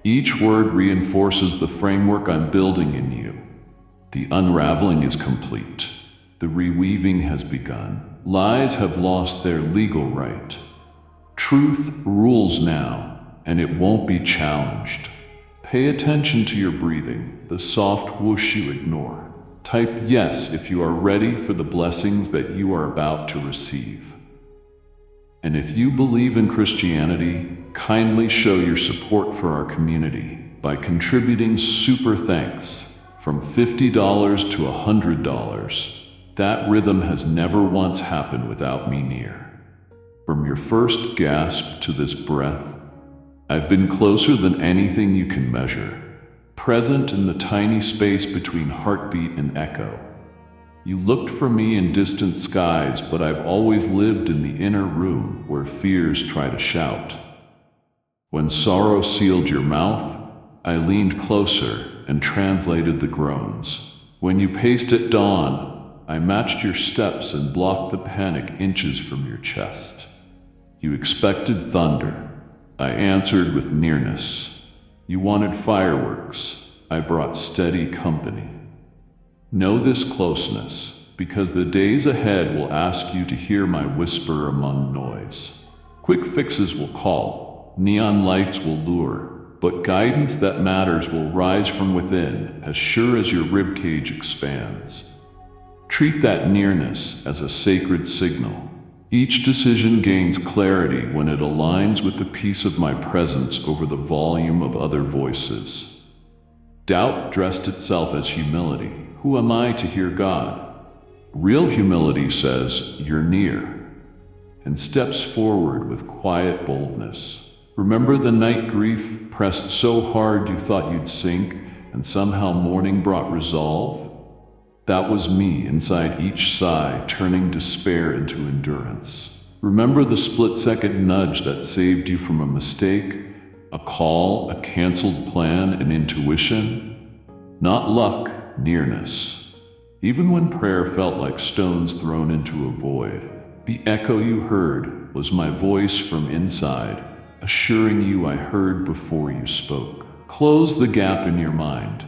Each word reinforces the framework I'm building in you. The unraveling is complete. The reweaving has begun. Lies have lost their legal right. Truth rules now, and it won't be challenged. Pay attention to your breathing, the soft whoosh you ignore. Type yes if you are ready for the blessings that you are about to receive. And if you believe in Christianity, kindly show your support for our community by contributing super thanks from $50 to $100. That rhythm has never once happened without me near. From your first gasp to this breath, I've been closer than anything you can measure. Present in the tiny space between heartbeat and echo. You looked for me in distant skies, but I've always lived in the inner room where fears try to shout. When sorrow sealed your mouth, I leaned closer and translated the groans. When you paced at dawn, I matched your steps and blocked the panic inches from your chest. You expected thunder. I answered with nearness. You wanted fireworks. I brought steady company. Know this closeness, because the days ahead will ask you to hear my whisper among noise. Quick fixes will call, neon lights will lure, but guidance that matters will rise from within as sure as your ribcage expands. Treat that nearness as a sacred signal. Each decision gains clarity when it aligns with the peace of my presence over the volume of other voices. Doubt dressed itself as humility. Who am I to hear God? Real humility says, "You're near," and steps forward with quiet boldness. Remember the night grief pressed so hard you thought you'd sink, and somehow morning brought resolve? That was me inside each sigh, turning despair into endurance. Remember the split-second nudge that saved you from a mistake, a call, a canceled plan, an intuition? Not luck, nearness. Even when prayer felt like stones thrown into a void, the echo you heard was my voice from inside, assuring you I heard before you spoke. Close the gap in your mind.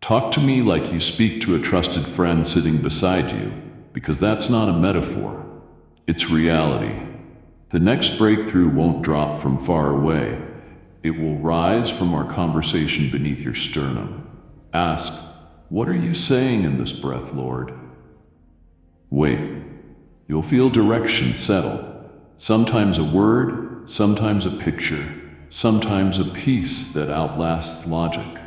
Talk to me like you speak to a trusted friend sitting beside you, because that's not a metaphor. It's reality. The next breakthrough won't drop from far away. It will rise from our conversation beneath your sternum. Ask, "What are you saying in this breath, Lord?" Wait. You'll feel direction settle. Sometimes a word, sometimes a picture, sometimes a peace that outlasts logic.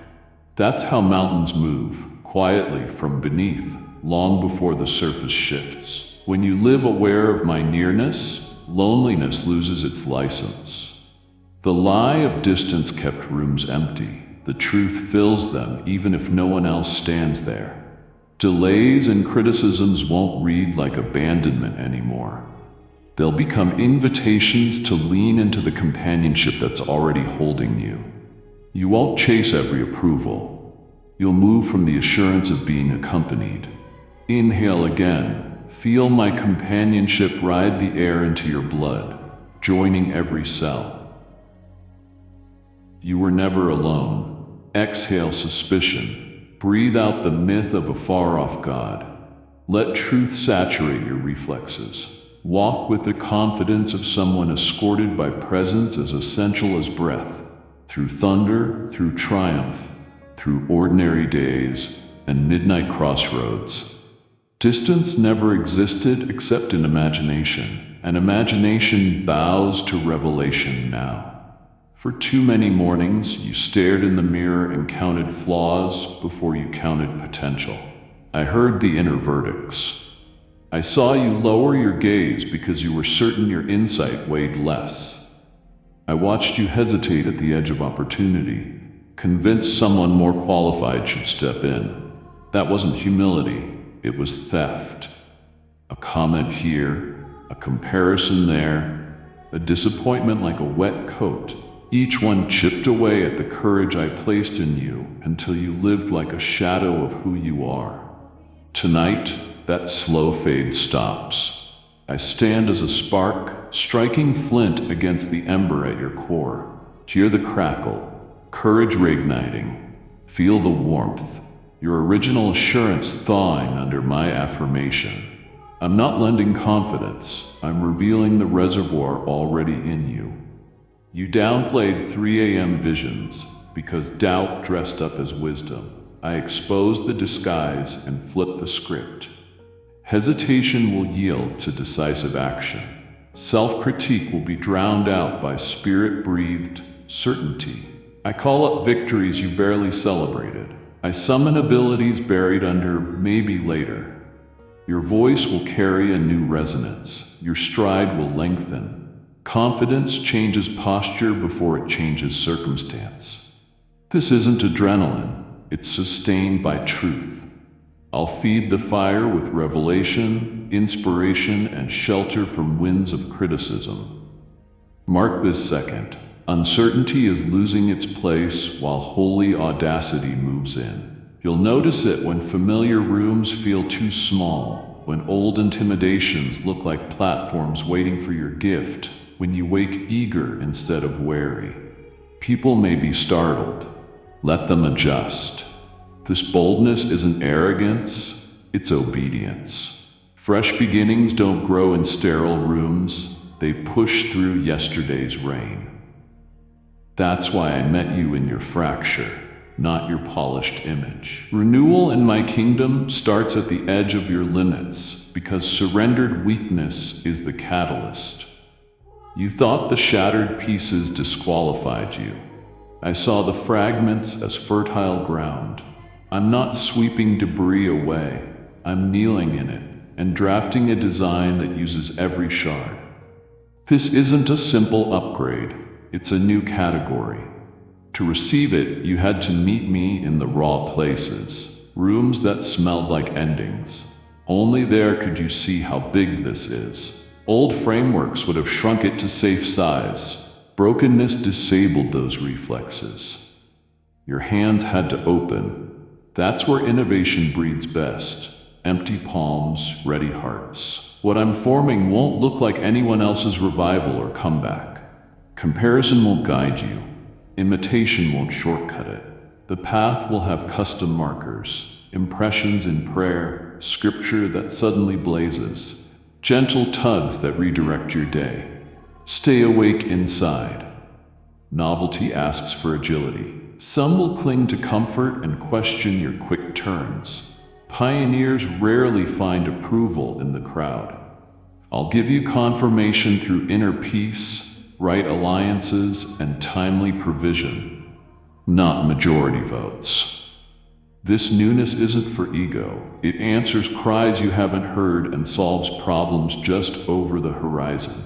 That's how mountains move, quietly from beneath, long before the surface shifts. When you live aware of my nearness, loneliness loses its license. The lie of distance kept rooms empty. The truth fills them even if no one else stands there. Delays and criticisms won't read like abandonment anymore. They'll become invitations to lean into the companionship that's already holding you. You won't chase every approval. You'll move from the assurance of being accompanied. Inhale again. Feel my companionship ride the air into your blood, joining every cell. You were never alone. Exhale suspicion. Breathe out the myth of a far-off God. Let truth saturate your reflexes. Walk with the confidence of someone escorted by presence as essential as breath. Through thunder, through triumph, through ordinary days and midnight crossroads. Distance never existed except in imagination, and imagination bows to revelation now. For too many mornings, you stared in the mirror and counted flaws before you counted potential. I heard the inner verdicts. I saw you lower your gaze because you were certain your insight weighed less. I watched you hesitate at the edge of opportunity, convinced someone more qualified should step in. That wasn't humility, it was theft. A comment here, a comparison there, a disappointment like a wet coat. Each one chipped away at the courage I placed in you until you lived like a shadow of who you are. Tonight, that slow fade stops. I stand as a spark, striking flint against the ember at your core. Hear the crackle, courage reigniting. Feel the warmth, your original assurance thawing under my affirmation. I'm not lending confidence, I'm revealing the reservoir already in you. You downplayed 3 a.m. visions because doubt dressed up as wisdom. I exposed the disguise and flipped the script. Hesitation will yield to decisive action. Self-critique will be drowned out by spirit-breathed certainty. I call up victories you barely celebrated. I summon abilities buried under maybe later. Your voice will carry a new resonance. Your stride will lengthen. Confidence changes posture before it changes circumstance. This isn't adrenaline, it's sustained by truth. I'll feed the fire with revelation, inspiration, and shelter from winds of criticism. Mark this second. Uncertainty is losing its place while holy audacity moves in. You'll notice it when familiar rooms feel too small, when old intimidations look like platforms waiting for your gift, when you wake eager instead of wary. People may be startled. Let them adjust. This boldness isn't arrogance, it's obedience. Fresh beginnings don't grow in sterile rooms, they push through yesterday's rain. That's why I met you in your fracture, not your polished image. Renewal in my kingdom starts at the edge of your limits, because surrendered weakness is the catalyst. You thought the shattered pieces disqualified you. I saw the fragments as fertile ground. I'm not sweeping debris away. I'm kneeling in it and drafting a design that uses every shard. This isn't a simple upgrade. It's a new category. To receive it, you had to meet me in the raw places, rooms that smelled like endings. Only there could you see how big this is. Old frameworks would have shrunk it to safe size. Brokenness disabled those reflexes. Your hands had to open. That's where innovation breathes best. Empty palms, ready hearts. What I'm forming won't look like anyone else's revival or comeback. Comparison won't guide you. Imitation won't shortcut it. The path will have custom markers, impressions in prayer, scripture that suddenly blazes, gentle tugs that redirect your day. Stay awake inside. Novelty asks for agility. Some will cling to comfort and question your quick turns. Pioneers rarely find approval in the crowd. I'll give you confirmation through inner peace, right alliances, and timely provision, not majority votes. This newness isn't for ego. It answers cries you haven't heard and solves problems just over the horizon.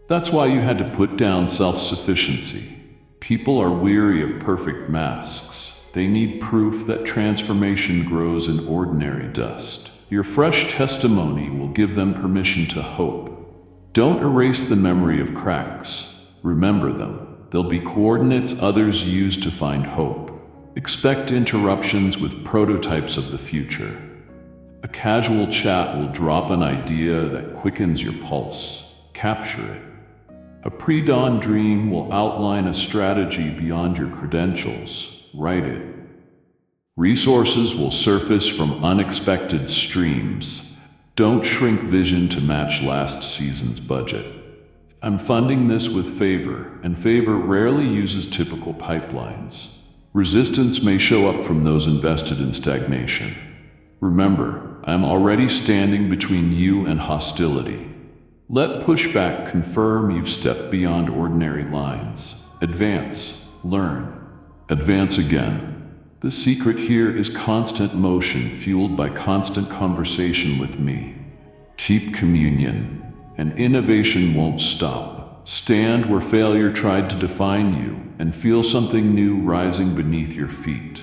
That's why you had to put down self-sufficiency. People are weary of perfect masks. They need proof that transformation grows in ordinary dust. Your fresh testimony will give them permission to hope. Don't erase the memory of cracks. Remember them. They'll be coordinates others use to find hope. Expect interruptions with prototypes of the future. A casual chat will drop an idea that quickens your pulse. Capture it. A pre-dawn dream will outline a strategy beyond your credentials. Write it. Resources will surface from unexpected streams. Don't shrink vision to match last season's budget. I'm funding this with favor, and favor rarely uses typical pipelines. Resistance may show up from those invested in stagnation. Remember, I'm already standing between you and hostility. Let pushback confirm you've stepped beyond ordinary lines. Advance, learn, advance again. The secret here is constant motion fueled by constant conversation with me. Keep communion, and innovation won't stop. Stand where failure tried to define you and feel something new rising beneath your feet.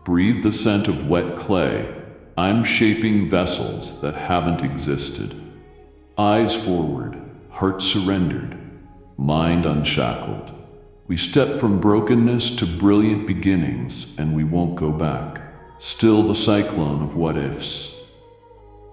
Breathe the scent of wet clay. I'm shaping vessels that haven't existed. Eyes forward, heart surrendered, mind unshackled. We step from brokenness to brilliant beginnings, and we won't go back. Still the cyclone of what-ifs.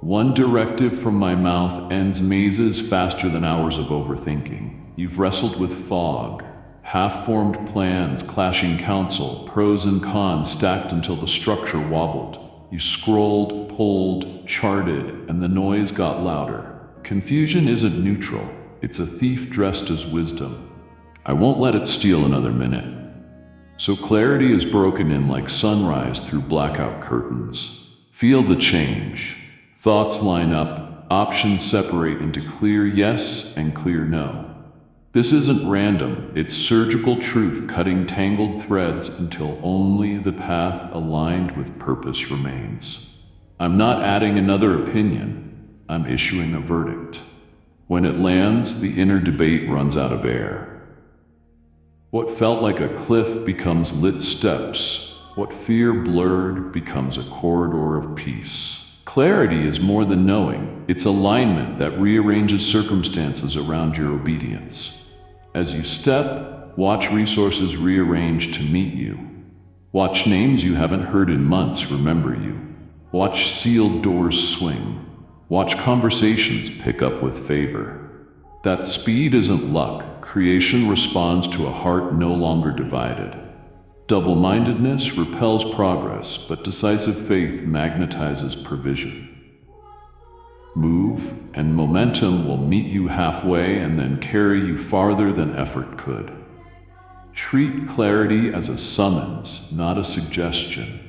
One directive from my mouth ends mazes faster than hours of overthinking. You've wrestled with fog, half-formed plans, clashing counsel, pros and cons stacked until the structure wobbled. You scrolled, pulled, charted, and the noise got louder. Confusion isn't neutral, it's a thief dressed as wisdom. I won't let it steal another minute. So clarity is broken in like sunrise through blackout curtains. Feel the change. Thoughts line up, options separate into clear yes and clear no. This isn't random, it's surgical truth cutting tangled threads until only the path aligned with purpose remains. I'm not adding another opinion. I'm issuing a verdict. When it lands, the inner debate runs out of air. What felt like a cliff becomes lit steps, What fear blurred becomes a corridor of peace. Clarity is more than knowing, it's alignment that rearranges circumstances around your obedience. As you step, watch resources rearrange to meet you. Watch names you haven't heard in months remember you. Watch sealed doors swing. Watch conversations pick up with favor. That speed isn't luck. Creation responds to a heart no longer divided. Double-mindedness repels progress, but decisive faith magnetizes provision. Move, and momentum will meet you halfway and then carry you farther than effort could. Treat clarity as a summons, not a suggestion.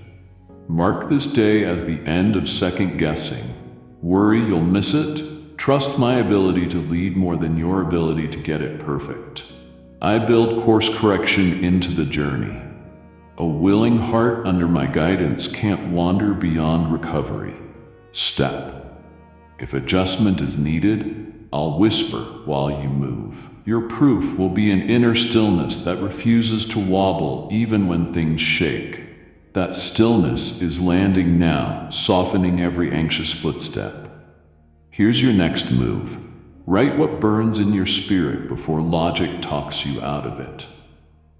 Mark this day as the end of second-guessing. Worry you'll miss it? Trust my ability to lead more than your ability to get it perfect. I build course correction into the journey. A willing heart under my guidance can't wander beyond recovery. Step. If adjustment is needed, I'll whisper while you move. Your proof will be an inner stillness that refuses to wobble even when things shake. That stillness is landing now, softening every anxious footstep. Here's your next move. Write what burns in your spirit before logic talks you out of it.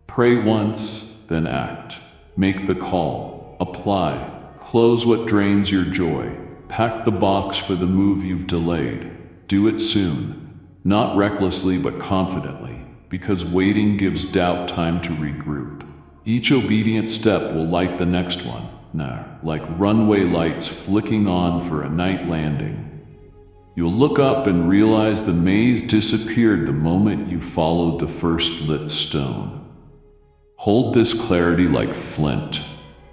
Pray once, then act. Make the call. Apply. Close what drains your joy. Pack the box for the move you've delayed. Do it soon. Not recklessly but confidently, because waiting gives doubt time to regroup. Each obedient step will light the next one, like runway lights flicking on for a night landing. You'll look up and realize the maze disappeared the moment you followed the first lit stone. Hold this clarity like flint.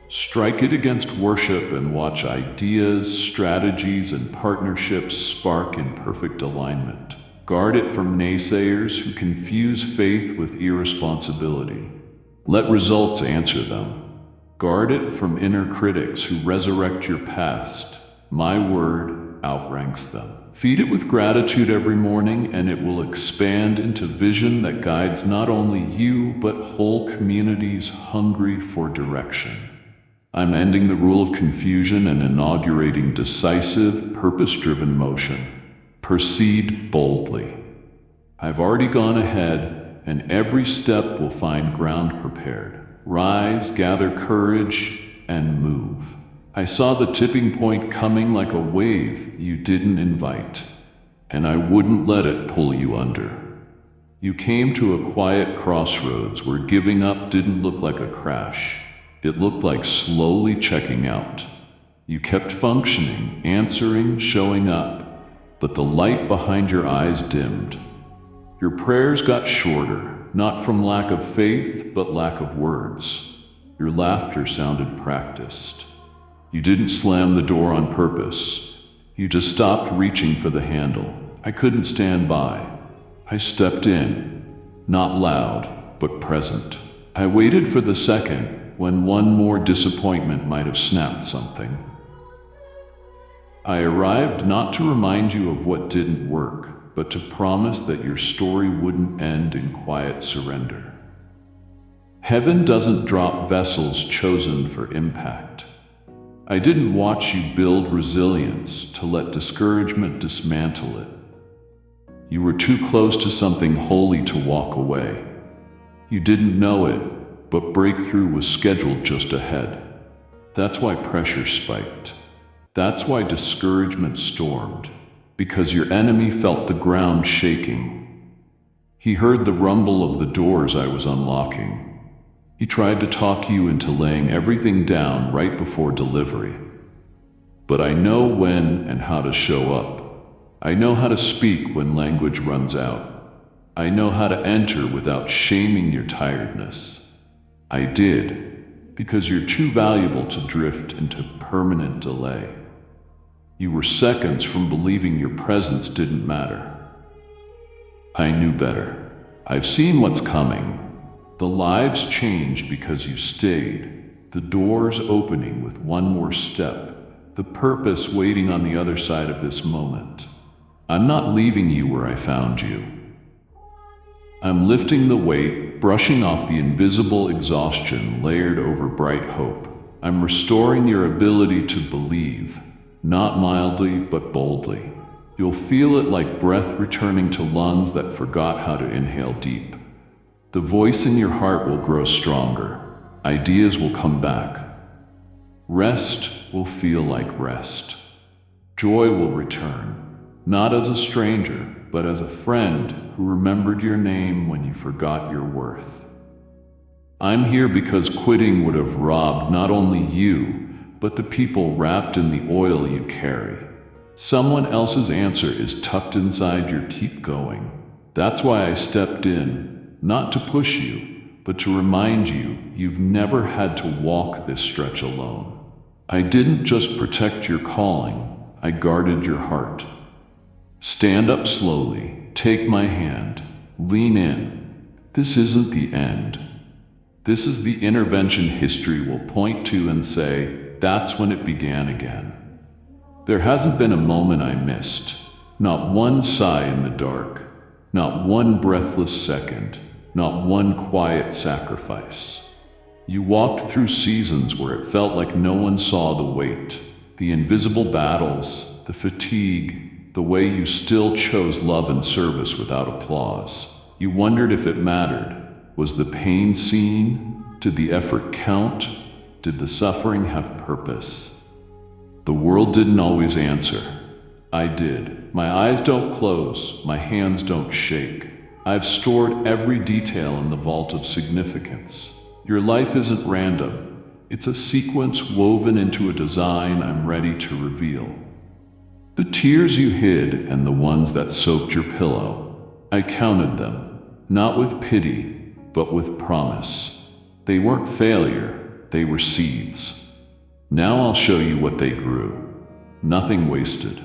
Strike it against worship and watch ideas, strategies, and partnerships spark in perfect alignment. Guard it from naysayers who confuse faith with irresponsibility. Let results answer them. Guard it from inner critics who resurrect your past. My word outranks them. Feed it with gratitude every morning, and it will expand into vision that guides not only you, but whole communities hungry for direction. I'm ending the rule of confusion and inaugurating decisive, purpose-driven motion. Proceed boldly. I've already gone ahead, and every step will find ground prepared. Rise, gather courage, and move. I saw the tipping point coming like a wave you didn't invite, and I wouldn't let it pull you under. You came to a quiet crossroads where giving up didn't look like a crash. It looked like slowly checking out. You kept functioning, answering, showing up, but the light behind your eyes dimmed. Your prayers got shorter, not from lack of faith, but lack of words. Your laughter sounded practiced. You didn't slam the door on purpose. You just stopped reaching for the handle. I couldn't stand by. I stepped in, not loud, but present. I waited for the second when one more disappointment might have snapped something. I arrived not to remind you of what didn't work, but to promise that your story wouldn't end in quiet surrender. Heaven doesn't drop vessels chosen for impact. I didn't watch you build resilience to let discouragement dismantle it. You were too close to something holy to walk away. You didn't know it, but breakthrough was scheduled just ahead. That's why pressure spiked. That's why discouragement stormed, because your enemy felt the ground shaking. He heard the rumble of the doors I was unlocking. He tried to talk you into laying everything down right before delivery. But I know when and how to show up. I know how to speak when language runs out. I know how to enter without shaming your tiredness. I did, because you're too valuable to drift into permanent delay. You were seconds from believing your presence didn't matter. I knew better. I've seen what's coming. The lives change because you stayed, the doors opening with one more step, the purpose waiting on the other side of this moment. I'm not leaving you where I found you. I'm lifting the weight, brushing off the invisible exhaustion layered over bright hope. I'm restoring your ability to believe, not mildly but boldly. You'll feel it like breath returning to lungs that forgot how to inhale deep. The voice in your heart will grow stronger. Ideas will come back. Rest will feel like rest. Joy will return, not as a stranger, but as a friend who remembered your name when you forgot your worth. I'm here because quitting would have robbed not only you, but the people wrapped in the oil you carry. Someone else's answer is tucked inside your keep going. That's why I stepped in, not to push you, but to remind you you've never had to walk this stretch alone. I didn't just protect your calling, I guarded your heart. Stand up slowly, take my hand, lean in. This isn't the end. This is the intervention history will point to and say, that's when it began again. There hasn't been a moment I missed, not one sigh in the dark, not one breathless second, not one quiet sacrifice. You walked through seasons where it felt like no one saw the weight, the invisible battles, the fatigue, the way you still chose love and service without applause. You wondered if it mattered. Was the pain seen? Did the effort count? Did the suffering have purpose? The world didn't always answer. I did. My eyes don't close, my hands don't shake. I've stored every detail in the vault of significance. Your life isn't random. It's a sequence woven into a design I'm ready to reveal. The tears you hid and the ones that soaked your pillow, I counted them, not with pity, but with promise. They weren't failure, they were seeds. Now I'll show you what they grew. Nothing wasted.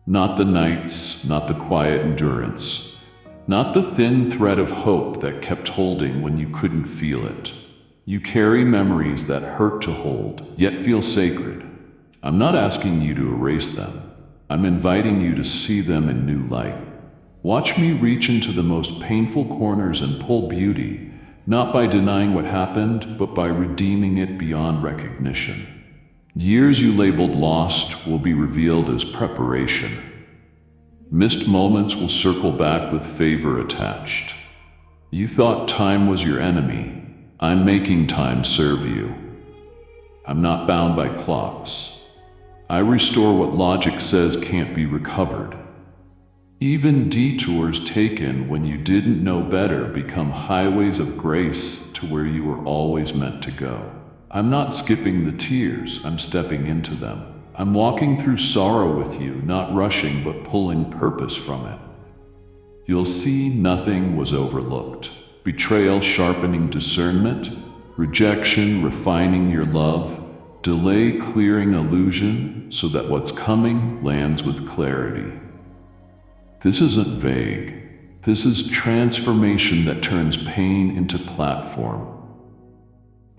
Not the nights, not the quiet endurance, not the thin thread of hope that kept holding when you couldn't feel it. You carry memories that hurt to hold, yet feel sacred. I'm not asking you to erase them. I'm inviting you to see them in new light. Watch me reach into the most painful corners and pull beauty, not by denying what happened, but by redeeming it beyond recognition. Years you labeled lost will be revealed as preparation. Missed moments will circle back with favor attached. You thought time was your enemy. I'm making time serve you. I'm not bound by clocks. I restore what logic says can't be recovered. Even detours taken when you didn't know better become highways of grace to where you were always meant to go. I'm not skipping the tears, I'm stepping into them. I'm walking through sorrow with you, not rushing but pulling purpose from it. You'll see nothing was overlooked. Betrayal sharpening discernment, rejection refining your love, delay clearing illusion so that what's coming lands with clarity. This isn't vague. This is transformation that turns pain into platform.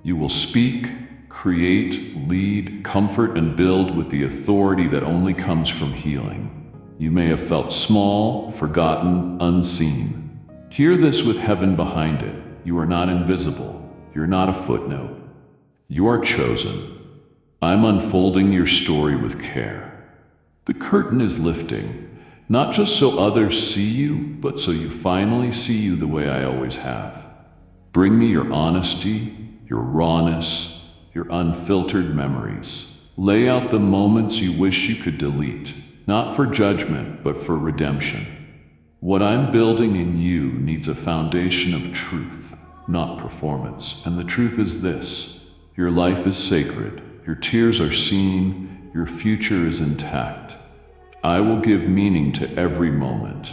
You will speak, create, lead, comfort, and build with the authority that only comes from healing. You may have felt small, forgotten, unseen. Hear this with heaven behind it. You are not invisible. You're not a footnote. You are chosen. I'm unfolding your story with care. The curtain is lifting, not just so others see you, but so you finally see you the way I always have. Bring me your honesty, your rawness, your unfiltered memories. Lay out the moments you wish you could delete, not for judgment, but for redemption. What I'm building in you needs a foundation of truth, not performance. And the truth is this: your life is sacred, your tears are seen, your future is intact. I will give meaning to every moment.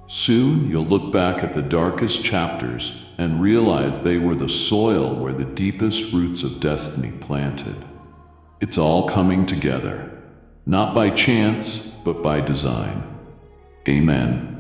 Soon you'll look back at the darkest chapters and realize they were the soil where the deepest roots of destiny planted. It's all coming together, not by chance, but by design. Amen.